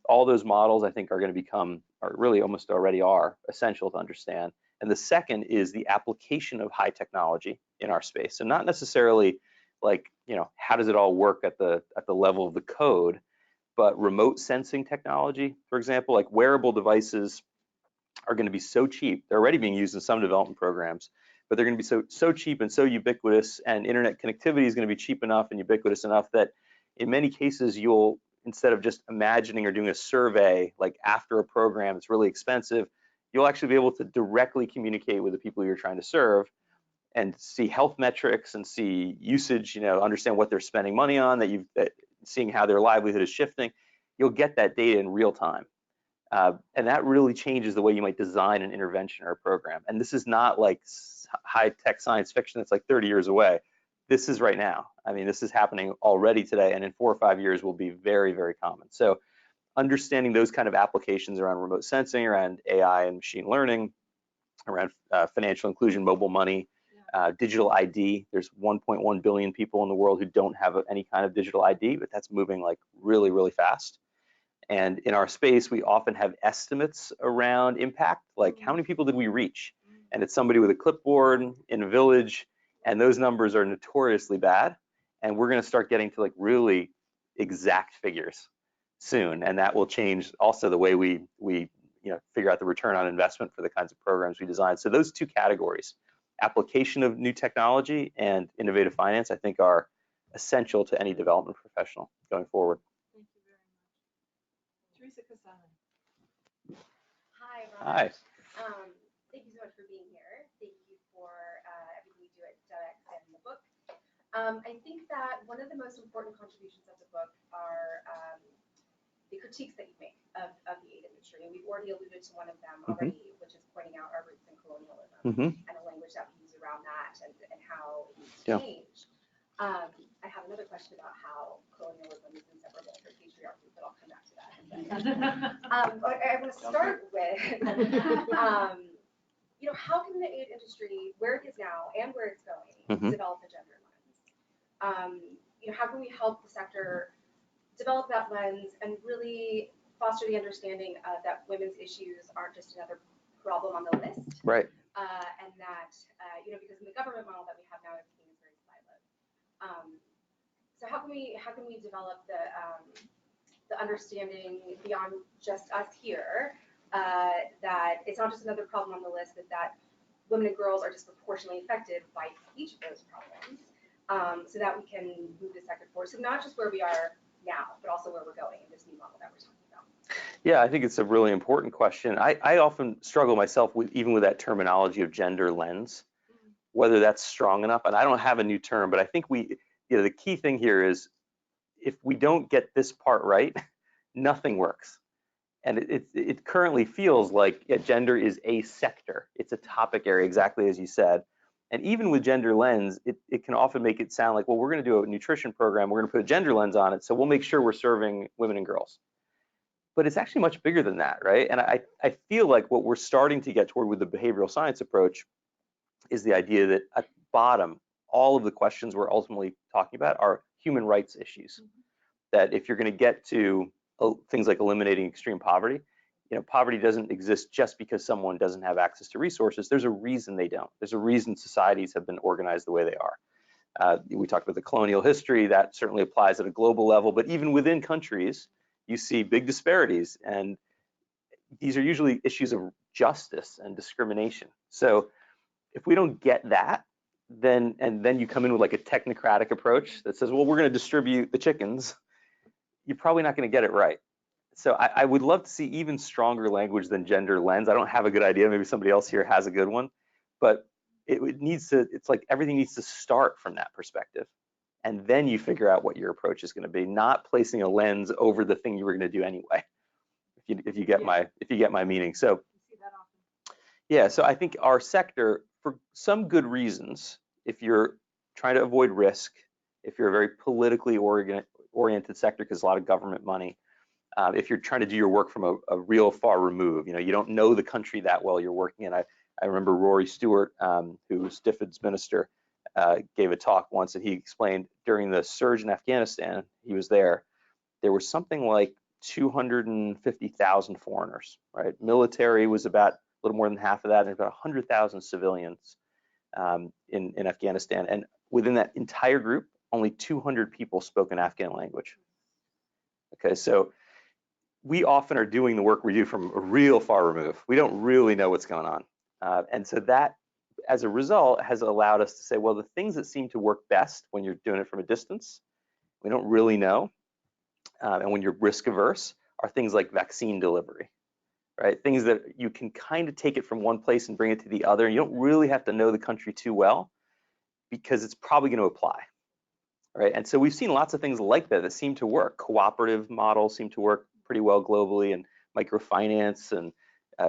all those models I think are going to become, or really almost already are, essential to understand. And the second is the application of high technology in our space. So not necessarily like, how does it all work at the level of the code, but remote sensing technology, for example, like wearable devices are going to be so cheap. They're already being used in some development programs, but they're going to be so cheap and so ubiquitous, and internet connectivity is going to be cheap enough and ubiquitous enough that in many cases you'll, instead of just imagining or doing a survey like after a program that's really expensive, you'll actually be able to directly communicate with the people you're trying to serve and see health metrics and see usage, understand what they're spending money on, seeing how their livelihood is shifting. You'll get that data in real time. And that really changes the way you might design an intervention or a program. And this is not like high-tech science fiction that's like 30 years away. This is right now. I mean, this is happening already today, and in 4 or 5 years will be very, very common. So understanding those kind of applications around remote sensing, around AI and machine learning, around financial inclusion, mobile money, digital ID. There's 1.1 billion people in the world who don't have any kind of digital ID, but that's moving like really, really fast. And in our space, we often have estimates around impact, like how many people did we reach? And it's somebody with a clipboard in a village, and those numbers are notoriously bad. And we're going to start getting to like really exact figures soon, and that will change also the way we figure out the return on investment for the kinds of programs we design. So those 2 categories, application of new technology and innovative finance, I think are essential to any development professional going forward. Thank you very much. Teresa Casale. Hi, Hi. Thank you so much for being here. Thank you for everything you do at Devex and the book. I think that one of the most important contributions of the book are the critiques that you make of the aid industry. And we've already alluded to one of them already, which is pointing out our roots in colonialism and the language that we use around that and how it needs to change. I have another question about how colonialism is inseparable from patriarchy, but I'll come back to that in a second. I want to start with, how can the aid industry, where it is now and where it's going, develop a gender lens? How can we help the sector develop that lens and really foster the understanding that women's issues aren't just another problem on the list, right? And that because in the government model that we have now, everything is very siloed. So how can we develop the understanding beyond just us here that it's not just another problem on the list, that women and girls are disproportionately affected by each of those problems, so that we can move the sector forward. So not just where we are now, but also where we're going in this new model that we're talking about. Yeah, I think it's a really important question. I often struggle myself with even with that terminology of gender lens, whether that's strong enough. And I don't have a new term, but I think the key thing here is if we don't get this part right, nothing works. And it currently feels like gender is a sector. It's a topic area, exactly as you said. And even with gender lens, it can often make it sound like, well, we're going to do a nutrition program. We're going to put a gender lens on it, so we'll make sure we're serving women and girls. But it's actually much bigger than that, right? And I feel like what we're starting to get toward with the behavioral science approach is the idea that at bottom, all of the questions we're ultimately talking about are human rights issues. That if you're going to get to things like eliminating extreme poverty, poverty doesn't exist just because someone doesn't have access to resources. There's a reason they don't. There's a reason societies have been organized the way they are. We talked about the colonial history. That certainly applies at a global level, but even within countries, you see big disparities, and these are usually issues of justice and discrimination. So if we don't get that, then you come in with like a technocratic approach that says, well, we're going to distribute the chickens, you're probably not going to get it right. So I would love to see even stronger language than gender lens. I don't have a good idea. Maybe somebody else here has a good one, but it's like everything needs to start from that perspective. And then you figure out what your approach is going to be, not placing a lens over the thing you were going to do anyway. If you get my meaning. So yeah, so I think our sector, for some good reasons, if you're trying to avoid risk, if you're a very politically oriented sector because a lot of government money, if you're trying to do your work from a real far remove, you don't know the country that well you're working in. I remember Rory Stewart, who was DFID's minister, gave a talk once, and he explained during the surge in Afghanistan, he was there was something like 250,000 foreigners, right? Military was about a little more than half of that, and about 100,000 civilians in Afghanistan. And within that entire group, only 200 people spoke an Afghan language. Okay, so we often are doing the work we do from a real far remove. We don't really know what's going on. And so that, as a result, has allowed us to say, well, the things that seem to work best when you're doing it from a distance, we don't really know. And when you're risk averse, are things like vaccine delivery, right? Things that you can kind of take it from one place and bring it to the other. And you don't really have to know the country too well because it's probably going to apply, right? And so we've seen lots of things like that seem to work. Cooperative models seem to work pretty well globally, and microfinance and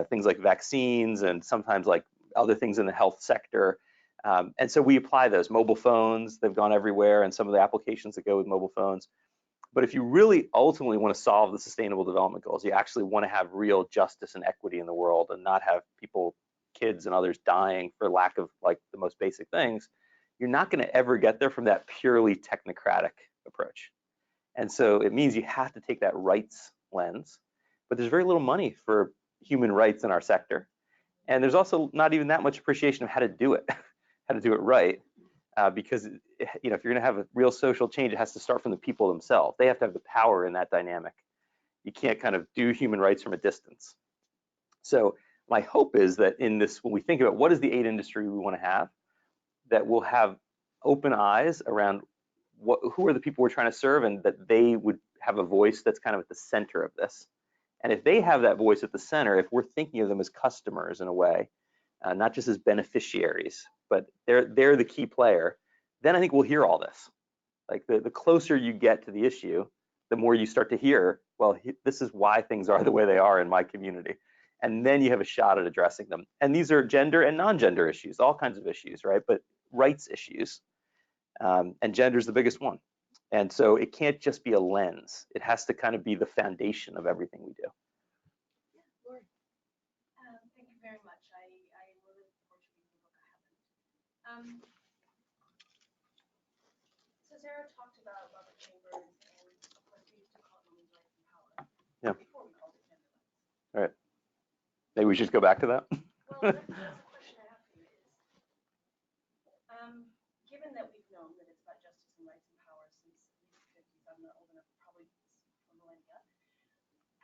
things like vaccines, and sometimes like other things in the health sector. And so we apply those. Mobile phones, they've gone everywhere, and some of the applications that go with mobile phones. But if you really ultimately want to solve the Sustainable Development Goals, you actually want to have real justice and equity in the world and not have people, kids and others dying for lack of like the most basic things, you're not going to ever get there from that purely technocratic approach. And so it means you have to take that rights lens, but there's very little money for human rights in our sector. And there's also not even that much appreciation of how to do it, how to do it right. Because if you're going to have a real social change, it has to start from the people themselves. They have to have the power in that dynamic. You can't kind of do human rights from a distance. So my hope is that in this, when we think about what is the aid industry we want to have, that we'll have open eyes around who are the people we're trying to serve, and that they would have a voice that's kind of at the center of this. And if they have that voice at the center, if we're thinking of them as customers in a way, not just as beneficiaries, but they're the key player, then I think we'll hear all this. Like the closer you get to the issue, the more you start to hear, well, this is why things are the way they are in my community. And then you have a shot at addressing them. And these are gender and non-gender issues, all kinds of issues, right? But rights issues, and gender is the biggest one. And so it can't just be a lens. It has to kind of be the foundation of everything we do. Yeah, Lori. Thank you very much. I really look forward to reading the book. I haven't. So Sarah talked about Robert Chambers, and of course we used to call it women's rights and power. Yeah. Before we called it gender rights. All right. Maybe we should go back to that. Well, that's a question I have for you is, given that we've known that it's about justice and rights and power since the 50s, I'm not old enough, probably for millennia,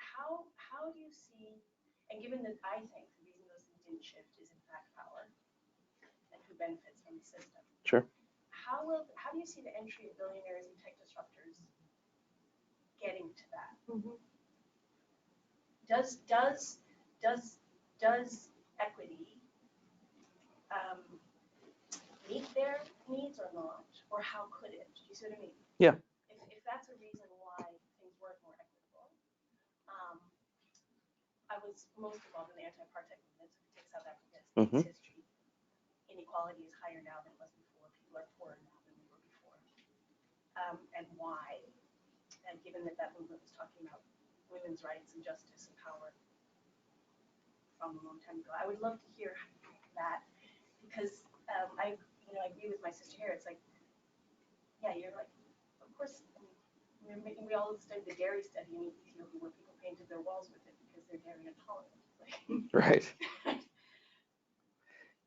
how do you see, and given that I think the reason those things didn't shift is in fact power and who benefits from the system. Sure. How do you see the entry of billionaires and tech disruptors getting to that? Mhm. Does equity meet their needs or not, or how could it? Do you see what I mean? Yeah. If that's a reason why things weren't more equitable, I was most involved in the anti-apartheid movement. So if you take South Africa, its history, inequality is higher now than it was before. People are poorer now than they were before. And why? And given that that movement was talking about women's rights and justice and power from a long time ago, I would love to hear that, because I agree with my sister here. It's like, yeah, you're like, of course, we all studied the dairy study in Ethiopia where people painted their walls with it because they're dairy intolerant. Right.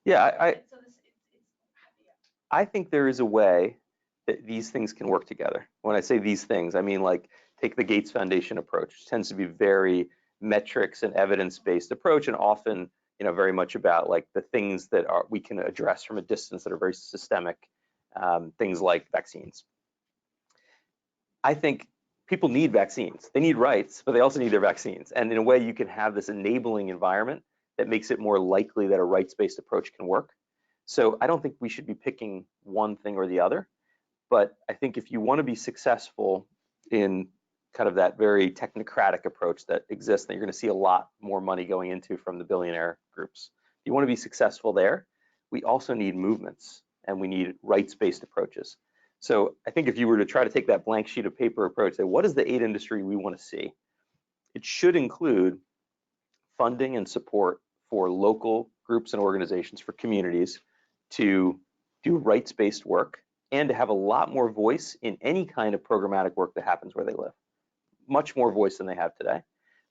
Yeah, I think there is a way that these things can work together. When I say these things, I mean like take the Gates Foundation approach, which tends to be very metrics and evidence-based approach, and often very much about like the things that we can address from a distance that are very systemic, things like vaccines. I think people need vaccines. They need rights, but they also need their vaccines. And in a way, you can have this enabling environment that makes it more likely that a rights-based approach can work. So I don't think we should be picking one thing or the other. But I think if you want to be successful in kind of that very technocratic approach that exists, that you're going to see a lot more money going into from the billionaire groups. If you want to be successful there, we also need movements and we need rights-based approaches. So I think if you were to try to take that blank sheet of paper approach, say, what is the aid industry we want to see? It should include funding and support for local groups and organizations, for communities to do rights-based work and to have a lot more voice in any kind of programmatic work that happens where they live. Much more voice than they have today.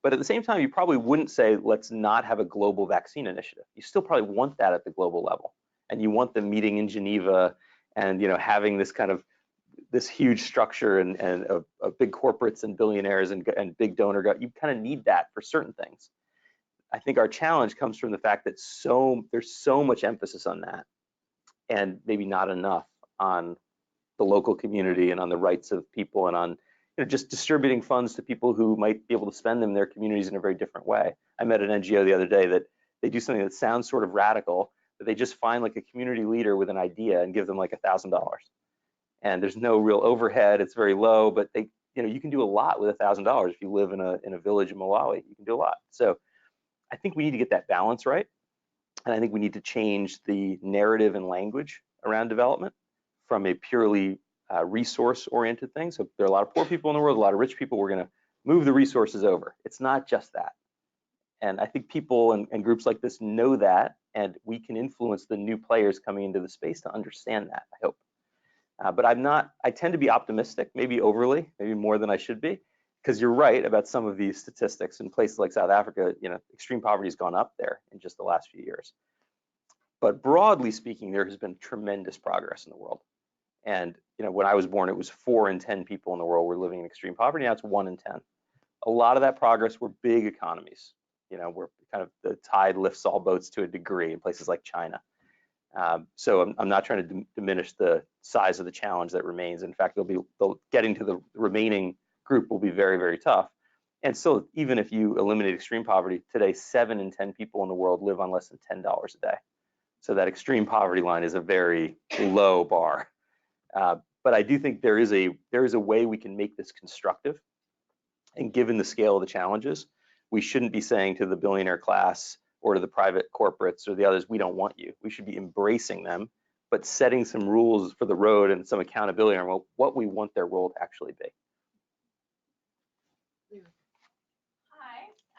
But at the same time, you probably wouldn't say, let's not have a global vaccine initiative. You still probably want that at the global level. And you want them meeting in Geneva and having this kind of this huge structure and of big corporates and billionaires and big donor. You kind of need that for certain things. I think our challenge comes from the fact that there's so much emphasis on that and maybe not enough on the local community and on the rights of people and on just distributing funds to people who might be able to spend them in their communities in a very different way. I met an NGO the other day that they do something that sounds sort of radical, but they just find like a community leader with an idea and give them like $1,000. And there's no real overhead, it's very low, but you can do a lot with $1,000 if you live in a village in Malawi. You can do a lot. So I think we need to get that balance right. And I think we need to change the narrative and language around development from a purely resource-oriented thing. So there are a lot of poor people in the world, a lot of rich people. We're going to move the resources over. It's not just that. And I think people and groups like this know that, and we can influence the new players coming into the space to understand that, I hope. But I tend to be optimistic, maybe overly, maybe more than I should be, because you're right about some of these statistics. In places like South Africa, extreme poverty has gone up there in just the last few years. But broadly speaking, there has been tremendous progress in the world. And when I was born, it was 4 in 10 people in the world were living in extreme poverty. Now it's 1 in 10. A lot of that progress were big economies, where kind of the tide lifts all boats to a degree in places like China. So I'm not trying to diminish the size of the challenge that remains. In fact, getting to the remaining group will be very, very tough. And so even if you eliminate extreme poverty, today 7 in 10 people in the world live on less than $10 a day. So that extreme poverty line is a very low bar. But I do think there is a way we can make this constructive. And given the scale of the challenges, we shouldn't be saying to the billionaire class or to the private corporates or the others, we don't want you. We should be embracing them, but setting some rules for the road and some accountability on what we want their role to actually be.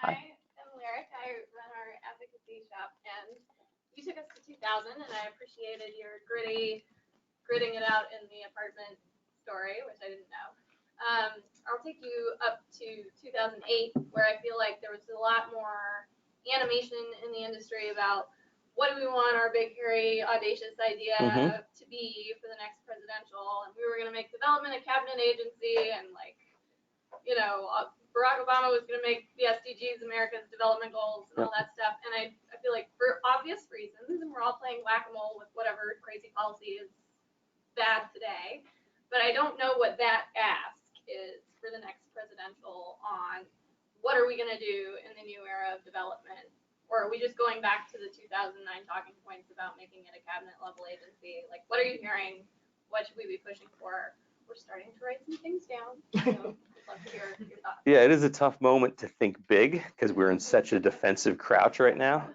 Hi, I am Lyric. I run our advocacy shop, and you took us to 2000, and I appreciated your gritting it out in the apartment story, which I didn't know. I'll take you up to 2008, where I feel like there was a lot more animation in the industry about what do we want our big, hairy, audacious idea to be for the next presidential, and we were going to make development a cabinet agency, and like, you know, Barack Obama was going to make the SDGs America's development goals and all that stuff. And I feel like for obvious reasons, and we're all playing whack-a-mole with whatever crazy policy is bad today, but I don't know what that ask is for the next presidential on what are we going to do in the new era of development, or are we just going back to the 2009 talking points about making it a cabinet level agency? Like, what are you hearing? What should we be pushing for? We're starting to write some things down, so I'd love to hear your thoughts. Yeah, it is a tough moment to think big because we're in such a defensive crouch right now.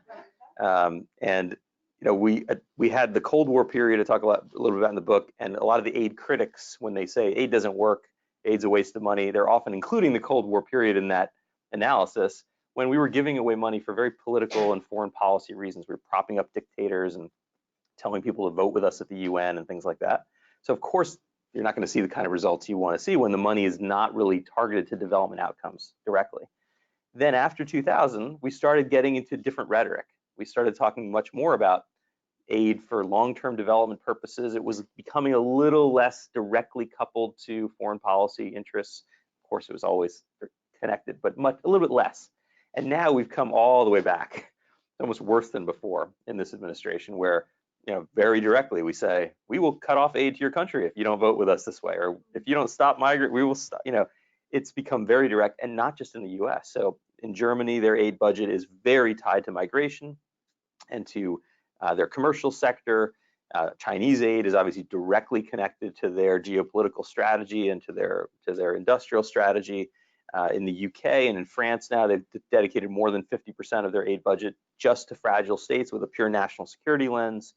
And you know, we had the Cold War period to talk a little bit about in the book, and a lot of the aid critics, when they say aid doesn't work, aid's a waste of money, they're often including the Cold War period in that analysis, when we were giving away money for very political and foreign policy reasons. We were propping up dictators and telling people to vote with us at the UN and things like that. So of course, you're not going to see the kind of results you want to see when the money is not really targeted to development outcomes directly. Then after 2000, we started getting into different rhetoric. We started talking much more about aid for long-term development purposes. It was becoming a little less directly coupled to foreign policy interests. Of course, it was always connected, but a little bit less. And now we've come all the way back, almost worse than before in this administration, where, you know, very directly we say, we will cut off aid to your country if you don't vote with us this way, or if you don't stop migrant, we will stop. You know, it's become very direct, and not just in the US. So in Germany, their aid budget is very tied to migration and to their commercial sector. Chinese aid is obviously directly connected to their geopolitical strategy and to their industrial strategy. In the UK and in France now, they've dedicated more than 50% of their aid budget just to fragile states with a pure national security lens.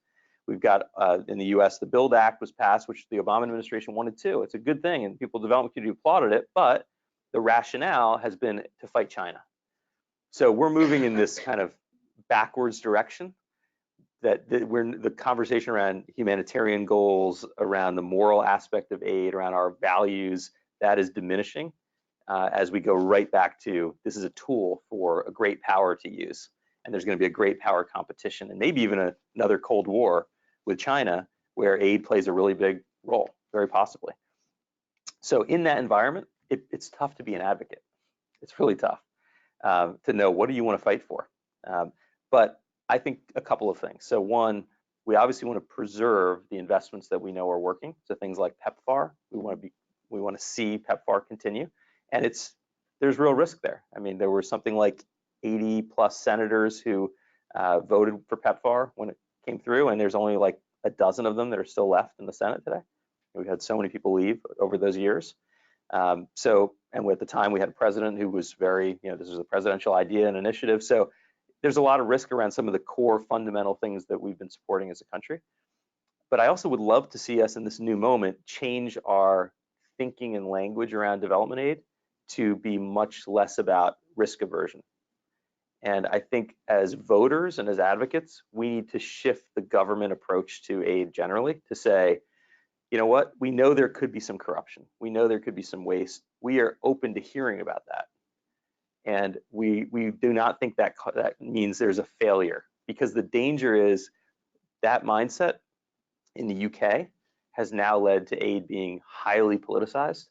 We've got in the US, the BUILD Act was passed, which the Obama administration wanted too. It's a good thing, and people in the development community applauded it, but the rationale has been to fight China. So we're moving in this kind of backwards direction, that we're the conversation around humanitarian goals, around the moral aspect of aid, around our values, that is diminishing as we go right back to this is a tool for a great power to use. And there's going to be a great power competition, and maybe even another Cold War with China, where aid plays a really big role, very possibly. So in that environment, it's tough to be an advocate. It's really tough to know what do you want to fight for. But I think a couple of things. So one, we obviously want to preserve the investments that we know are working. So things like PEPFAR, we want to see PEPFAR continue, and there's real risk there. I mean, there were something like 80 plus senators who voted for PEPFAR when it came through, and there's only like a dozen of them that are still left in the Senate today. We've had so many people leave over those years. And at the time we had a president who was very, you know, this was a presidential idea and initiative. So there's a lot of risk around some of the core fundamental things that we've been supporting as a country. But I also would love to see us in this new moment change our thinking and language around development aid to be much less about risk aversion. And I think as voters and as advocates, we need to shift the government approach to aid generally to say, you know what, we know there could be some corruption. We know there could be some waste. We are open to hearing about that. And we do not think that means there's a failure, because the danger is that mindset in the UK has now led to aid being highly politicized,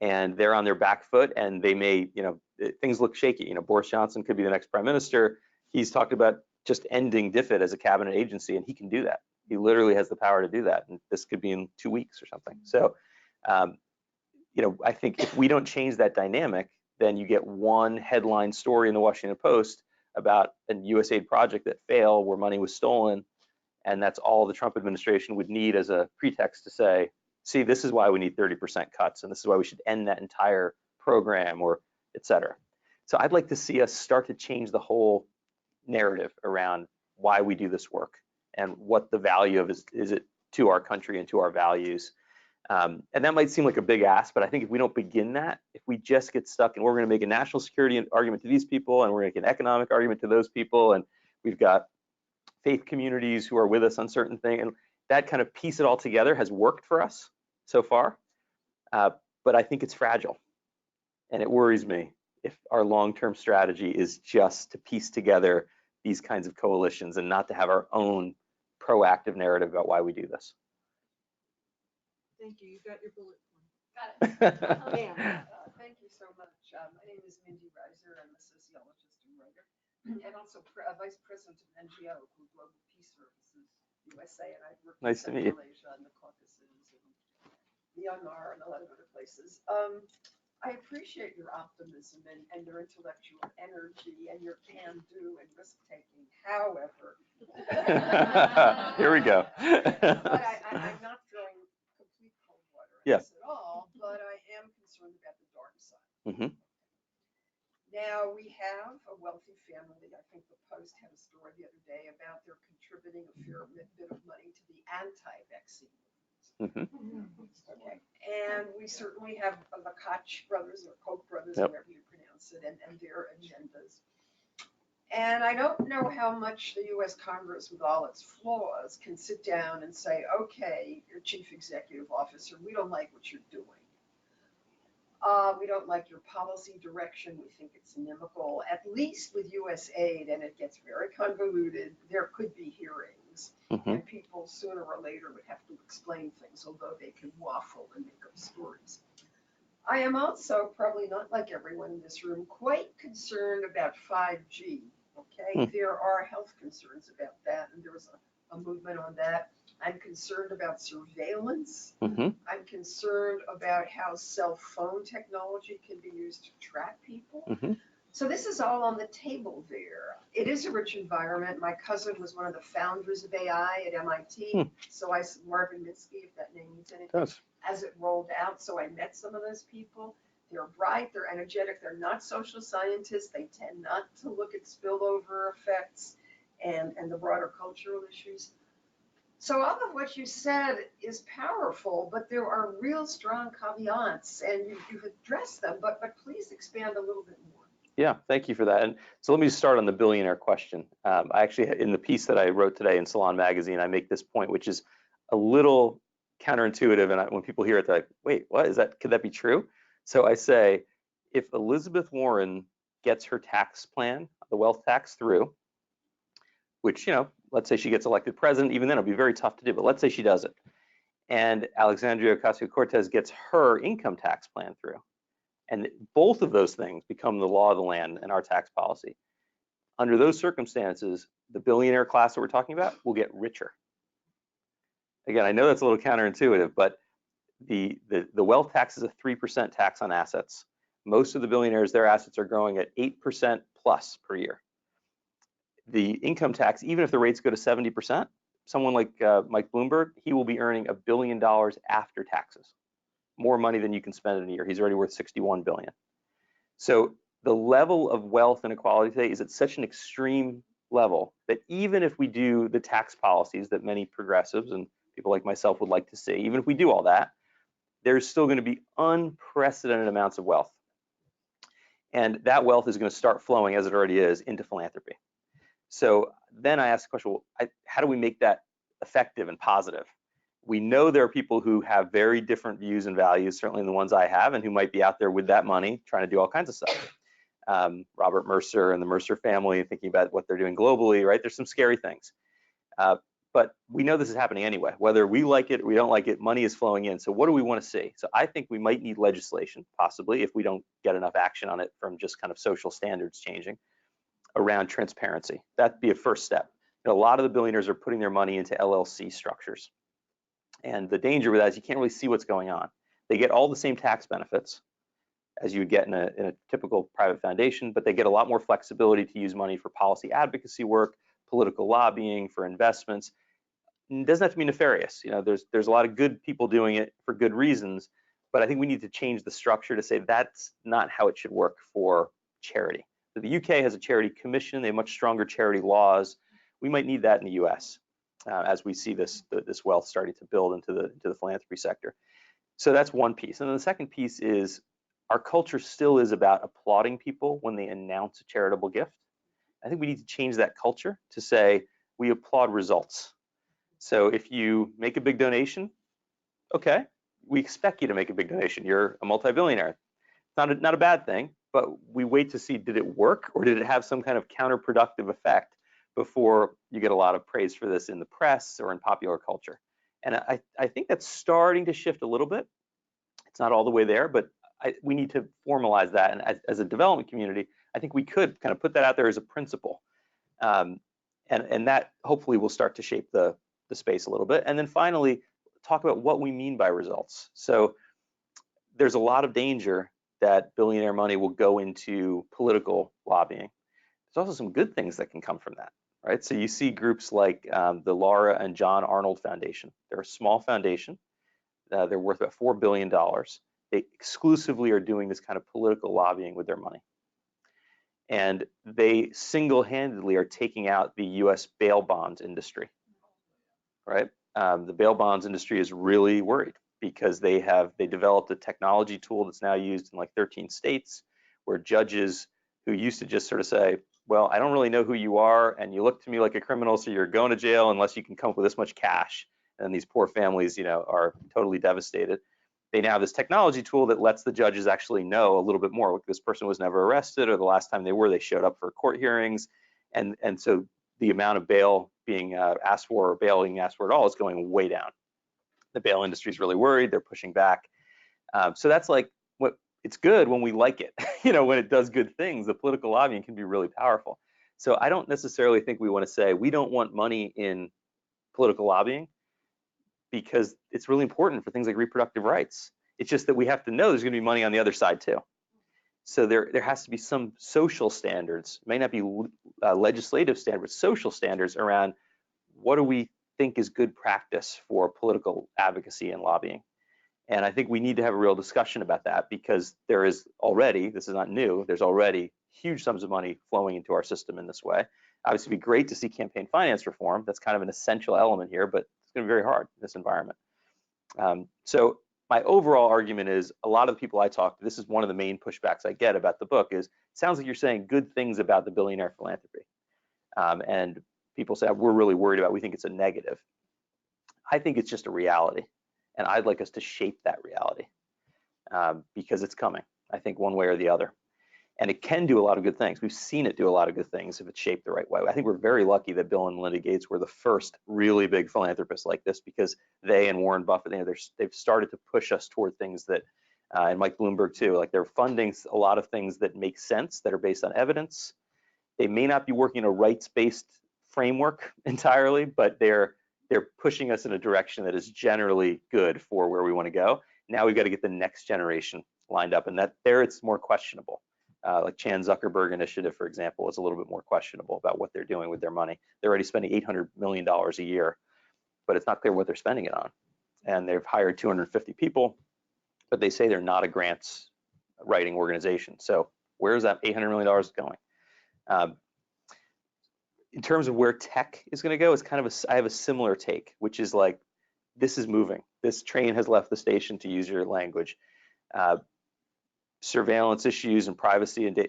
and they're on their back foot, and they may, you know, things look shaky. You know, Boris Johnson could be the next prime minister. He's talked about just ending DFID as a cabinet agency, and he can do that. He literally has the power to do that, and this could be in 2 weeks or something. So, you know, I think if we don't change that dynamic, then you get one headline story in the Washington Post about a USAID project that failed where money was stolen, and that's all the Trump administration would need as a pretext to say, see, this is why we need 30% cuts, and this is why we should end that entire program, or et cetera. So I'd like to see us start to change the whole narrative around why we do this work and what the value of is it to our country and to our values. And that might seem like a big ask, but I think if we don't begin that, if we just get stuck and we're going to make a national security argument to these people, and we're going to make an economic argument to those people, and we've got faith communities who are with us on certain things, and that kind of piece it all together has worked for us so far. But I think it's fragile, and it worries me if our long-term strategy is just to piece together these kinds of coalitions and not to have our own proactive narrative about why we do this. Thank you. You got your bullet point. Got it. Thank you so much. My name is Mindy Reiser. I'm a sociologist and writer, and also vice president of an NGO called Global Peace Services USA. And I've worked in Central Asia and the Caucasus and Myanmar and a lot of other places. I appreciate your optimism and your intellectual energy and your can-do and risk-taking. However, here we go. but I'm not throwing complete cold water at this at all, but I am concerned about the dark side. Mm-hmm. Now, we have a wealthy family. I think the Post had a story the other day about their contributing a fair bit of money to the anti-vaccine movement. Mm-hmm. Okay. And we certainly have the Koch brothers or Koch brothers, Yep. however you pronounce it, and their agendas. And I don't know how much the US Congress, with all its flaws, can sit down and say, okay, your chief executive officer, we don't like what you're doing. We don't like your policy direction. We think it's inimical. At least with USAID, and it gets very convoluted, there could be hearings. Mm-hmm. And people sooner or later would have to explain things, although they can waffle and make up stories. I am also, probably not like everyone in this room, quite concerned about 5G. Okay, there are health concerns about that, and there was a movement on that. I'm concerned about surveillance. Mm-hmm. I'm concerned about how cell phone technology can be used to track people. Mm-hmm. So this is all on the table there. It is a rich environment. My cousin was one of the founders of AI at MIT. So Marvin Minsky, if that name means anything, as it rolled out. So I met some of those people. They're bright, they're energetic, they're not social scientists. They tend not to look at spillover effects and the broader cultural issues. So all of what you said is powerful, but there are real strong caveats, and you've addressed them, but please expand a little bit more. Yeah, thank you for that. And so let me just start on the billionaire question. I actually, in the piece that I wrote today in Salon Magazine, I make this point, which is a little counterintuitive. And when people hear it, they're like, wait, what is that? Could that be true? So I say, if Elizabeth Warren gets her tax plan, the wealth tax through, which, you know, let's say she gets elected president, even then it'll be very tough to do, but let's say she does it. And Alexandria Ocasio-Cortez gets her income tax plan through. And both of those things become the law of the land in our tax policy. Under those circumstances, the billionaire class that we're talking about will get richer. Again, I know that's a little counterintuitive, but the wealth tax is a 3% tax on assets. Most of the billionaires, their assets are growing at 8% plus per year. The income tax, even if the rates go to 70%, someone like Mike Bloomberg, he will be earning $1 billion after taxes. More money than you can spend in a year. He's already worth $61 billion. So the level of wealth inequality today is at such an extreme level that even if we do the tax policies that many progressives and people like myself would like to see, even if we do all that, there's still going to be unprecedented amounts of wealth. And that wealth is going to start flowing, as it already is, into philanthropy. So then I ask the question, well, how do we make that effective and positive? We know there are people who have very different views and values, certainly the ones I have, and who might be out there with that money trying to do all kinds of stuff. Robert Mercer and the Mercer family, thinking about what they're doing globally, right? There's some scary things. But we know this is happening anyway. Whether we like it or we don't like it, money is flowing in. So what do we want to see? So I think we might need legislation, possibly, if we don't get enough action on it from just kind of social standards changing, around transparency. That'd be a first step. You know, a lot of the billionaires are putting their money into LLC structures. And the danger with that is you can't really see what's going on. They get all the same tax benefits as you would get in a typical private foundation, but they get a lot more flexibility to use money for policy advocacy work, political lobbying, for investments. It doesn't have to be nefarious. You know, there's a lot of good people doing it for good reasons, but I think we need to change the structure to say that's not how it should work for charity. So the UK has a charity commission. They have much stronger charity laws. We might need that in the US as we see this wealth starting to build into the philanthropy sector. So that's one piece. And then the second piece is our culture still is about applauding people when they announce a charitable gift. I think we need to change that culture to say we applaud results. So if you make a big donation, okay, we expect you to make a big donation. You're a multi-billionaire. It's not a bad thing, but we wait to see, did it work or did it have some kind of counterproductive effect before you get a lot of praise for this in the press or in popular culture. And I think that's starting to shift a little bit. It's not all the way there, but we need to formalize that. And as a development community, I think we could kind of put that out there as a principle. And that hopefully will start to shape the space a little bit. And then finally, talk about what we mean by results. So there's a lot of danger that billionaire money will go into political lobbying. There's also some good things that can come from that, right? So you see groups like the Laura and John Arnold Foundation. They're a small foundation. They're worth about $4 billion. They exclusively are doing this kind of political lobbying with their money. And they single-handedly are taking out the US bail bonds industry, right? The bail bonds industry is really worried because they developed a technology tool that's now used in like 13 states where judges who used to just sort of say, well, I don't really know who you are and you look to me like a criminal, so you're going to jail unless you can come up with this much cash. And these poor families, you know, are totally devastated. They now have this technology tool that lets the judges actually know a little bit more. Like, this person was never arrested, or the last time they were, they showed up for court hearings. And so the amount of bail being asked for, or bail being asked for at all, is going way down. The bail industry is really worried. They're pushing back. So that's like, it's good when we like it. You know, when it does good things, the political lobbying can be really powerful. So I don't necessarily think we want to say we don't want money in political lobbying, because it's really important for things like reproductive rights. It's just that we have to know there's going to be money on the other side too. So there has to be some social standards. It may not be legislative standards, social standards around what do we think is good practice for political advocacy and lobbying. And I think we need to have a real discussion about that, because there is already, this is not new, there's already huge sums of money flowing into our system in this way. Obviously, it'd be great to see campaign finance reform. That's kind of an essential element here, but it's going to be very hard in this environment. So my overall argument is, a lot of the people I talk to, this is one of the main pushbacks I get about the book, is it sounds like you're saying good things about the billionaire philanthropy. And people say, we're really worried about, we think it's a negative. I think it's just a reality. And I'd like us to shape that reality because it's coming, I think, one way or the other. And it can do a lot of good things. We've seen it do a lot of good things if it's shaped the right way. I think we're very lucky that Bill and Melinda Gates were the first really big philanthropists like this, because they and Warren Buffett, you know, they've started to push us toward things that, and Mike Bloomberg too, like they're funding a lot of things that make sense, that are based on evidence. They may not be working in a rights-based framework entirely, but they're pushing us in a direction that is generally good for where we want to go. Now we've got to get the next generation lined up, and that there it's more questionable. Like Chan Zuckerberg Initiative, for example, is a little bit more questionable about what they're doing with their money. They're already spending $800 million a year, but it's not clear what they're spending it on. And they've hired 250 people, but they say they're not a grants writing organization. So where is that $800 million going? In terms of where tech is going to go, it's kind of I have a similar take, which is like, this is moving. This train has left the station, to use your language. Surveillance issues and privacy and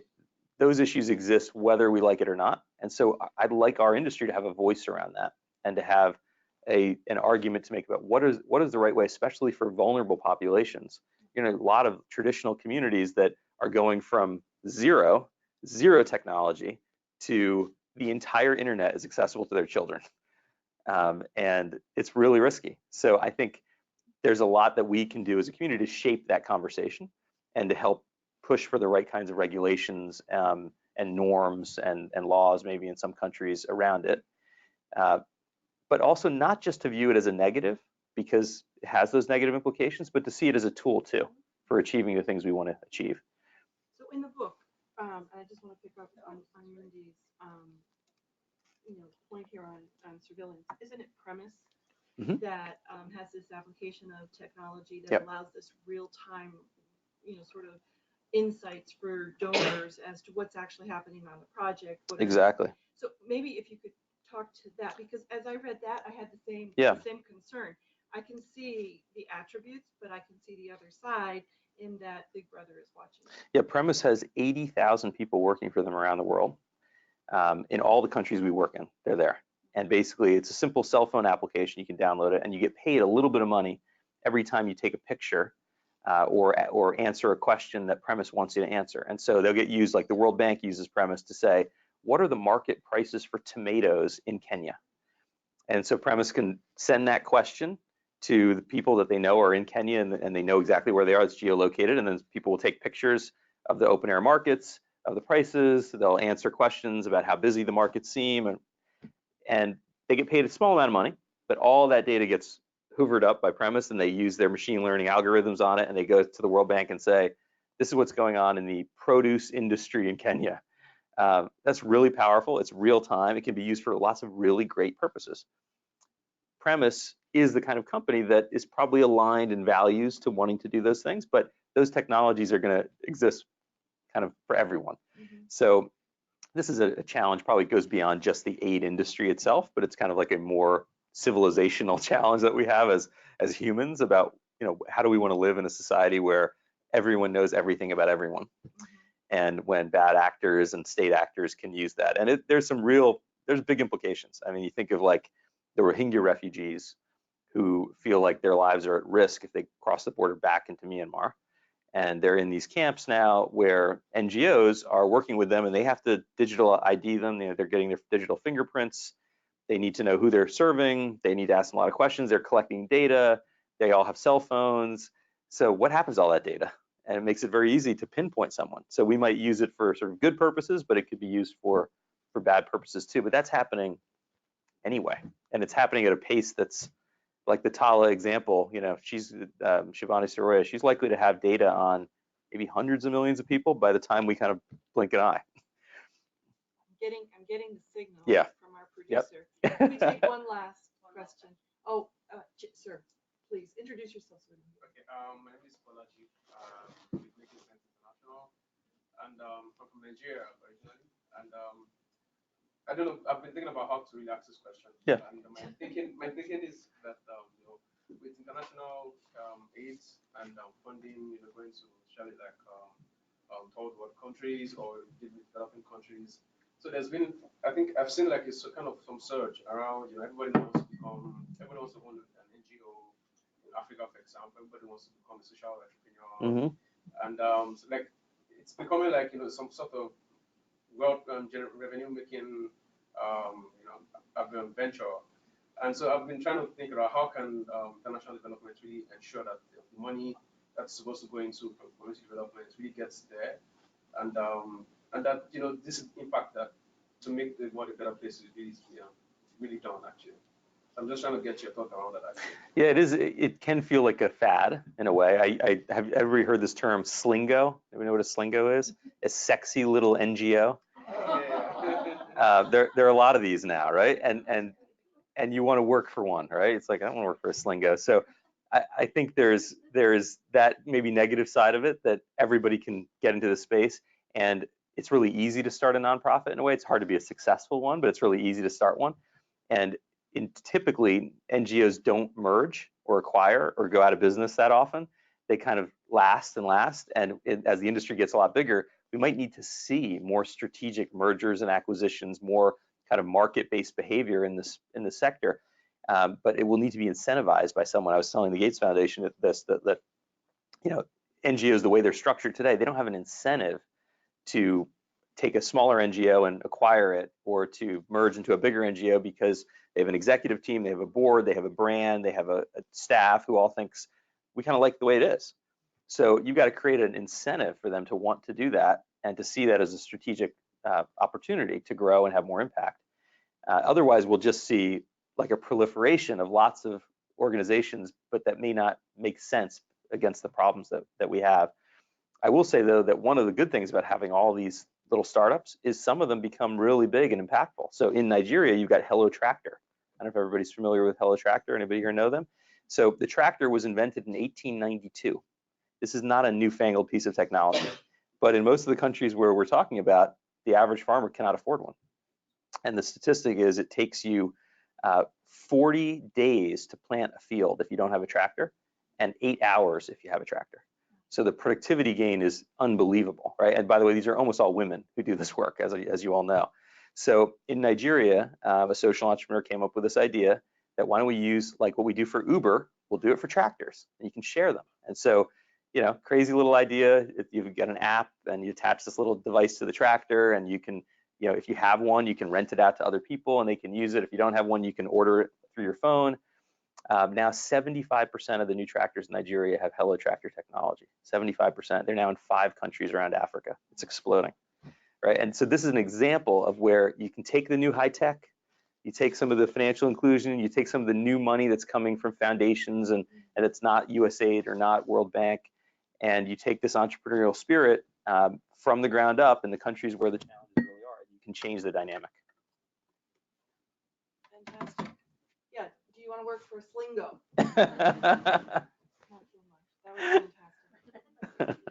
those issues exist whether we like it or not. And so I'd like our industry to have a voice around that, and to have an argument to make about what is the right way, especially for vulnerable populations. You know, a lot of traditional communities that are going from zero technology to the entire internet is accessible to their children. And it's really risky. So I think there's a lot that we can do as a community to shape that conversation, and to help push for the right kinds of regulations and norms and laws, maybe in some countries around it. But also not just to view it as a negative, because it has those negative implications, but to see it as a tool too for achieving the things we want to achieve. in the book, I just want to pick up on Mindy's, point here on surveillance. Isn't it premise that has this application of technology that allows this real-time, sort of insights for donors as to what's actually happening on the project? Exactly. So maybe if you could talk to that, because as I read that, I had the same concern. I can see the attributes, but I can see the other side in that Big Brother is watching. Yeah, Premise has 80,000 people working for them around the world. In all the countries we work in, they're there. And basically, it's a simple cell phone application. You can download it, and you get paid a little bit of money every time you take a picture or answer a question that Premise wants you to answer. And so they'll get used, like the World Bank uses Premise to say, what are the market prices for tomatoes in Kenya? And so Premise can send that question to the people that they know are in Kenya, and they know exactly where they are. It's geolocated, and then people will take pictures of the open air markets, of the prices. They'll answer questions about how busy the markets seem, and they get paid a small amount of money, but all that data gets hoovered up by Premise, and they use their machine learning algorithms on it, and they go to the World Bank and say, this is what's going on in the produce industry in Kenya. That's really powerful. It's real time. It can be used for lots of really great purposes. Premise is the kind of company that is probably aligned in values to wanting to do those things, but those technologies are going to exist kind of for everyone. So this is a challenge, probably goes beyond just the aid industry itself, but it's kind of like a more civilizational challenge that we have as humans about, how do we want to live in a society where everyone knows everything about everyone? And when bad actors and state actors can use that. And there's big implications. I mean, you think of like the Rohingya refugees who feel like their lives are at risk if they cross the border back into Myanmar. And they're in these camps now where NGOs are working with them, and they have to digital ID them. They're getting their digital fingerprints. They need to know who they're serving. They need to ask them a lot of questions. They're collecting data. They all have cell phones. So what happens to all that data? And it makes it very easy to pinpoint someone. So we might use it for sort of good purposes, but it could be used for bad purposes too. But that's happening anyway. And it's happening at a pace that's like the Tala example. She's Shivani Soroya. She's likely to have data on maybe hundreds of millions of people by the time we kind of blink an eye. I'm getting the signal from our Yep. producer. Can we take one last question? Oh, sir, please introduce yourself. Okay, my name is Bolaji with Making Sense International, and I'm from Nigeria originally. And I don't know, I've been thinking about how to really ask this question. Yeah. And my thinking is that with international aids and funding, going to especially like third world countries or developing countries. So there's been, I think I've seen like it's kind of some surge around. Everybody wants to own an NGO in Africa, for example. Everybody wants to become a social entrepreneur, and so like it's becoming like some sort of wealth revenue making venture. And so I've been trying to think about how can international development really ensure that the money that's supposed to go into community development really gets there, and that this impact that to make the world a better place is really done actually. I'm just trying to get your thought around that actually. Yeah, it is. It can feel like a fad in a way. I have ever heard this term slingo? Everybody know what a slingo is? A sexy little NGO. There are a lot of these now, right? And you want to work for one, right? It's like, I don't want to work for a slingo. So I think there's that maybe negative side of it, that everybody can get into the space, and it's really easy to start a nonprofit in a way. It's hard to be a successful one, but it's really easy to start one. And typically NGOs don't merge or acquire or go out of business that often. They kind of last and last. And as the industry gets a lot bigger, we might need to see more strategic mergers and acquisitions, more kind of market-based behavior in this sector. But it will need to be incentivized by someone. I was telling the Gates Foundation that NGOs, the way they're structured today, they don't have an incentive to take a smaller NGO and acquire it, or to merge into a bigger NGO, because they have an executive team, they have a board, they have a brand, they have a staff who all thinks we kind of like the way it is. So you've got to create an incentive for them to want to do that and to see that as a strategic opportunity to grow and have more impact. Otherwise, we'll just see like a proliferation of lots of organizations, but that may not make sense against the problems that we have. I will say though that one of the good things about having all these little startups is some of them become really big and impactful. So in Nigeria, you've got Hello Tractor. I don't know if everybody's familiar with Hello Tractor. Anybody here know them? So the tractor was invented in 1892. This is not a newfangled piece of technology, but in most of the countries where we're talking about, the average farmer cannot afford one. And the statistic is it takes you 40 days to plant a field if you don't have a tractor, and 8 hours if you have a tractor. So the productivity gain is unbelievable, right? And by the way, these are almost all women who do this work, as you all know. So in Nigeria, a social entrepreneur came up with this idea that why don't we use like what we do for Uber, we'll do it for tractors, and you can share them. And so, you know, crazy little idea. You've got an app and you attach this little device to the tractor, and you can, you know, if you have one, you can rent it out to other people and they can use it. If you don't have one, you can order it through your phone. Now 75% of the new tractors in Nigeria have Hello Tractor technology. 75%. They're now in 5 countries around Africa. It's exploding, right? And so this is an example of where you can take the new high tech, you take some of the financial inclusion, you take some of the new money that's coming from foundations and it's not USAID or not World Bank, and you take this entrepreneurial spirit from the ground up in the countries where the challenges really are. You can change the dynamic. Fantastic. Yeah. Do you want to work for Slingo?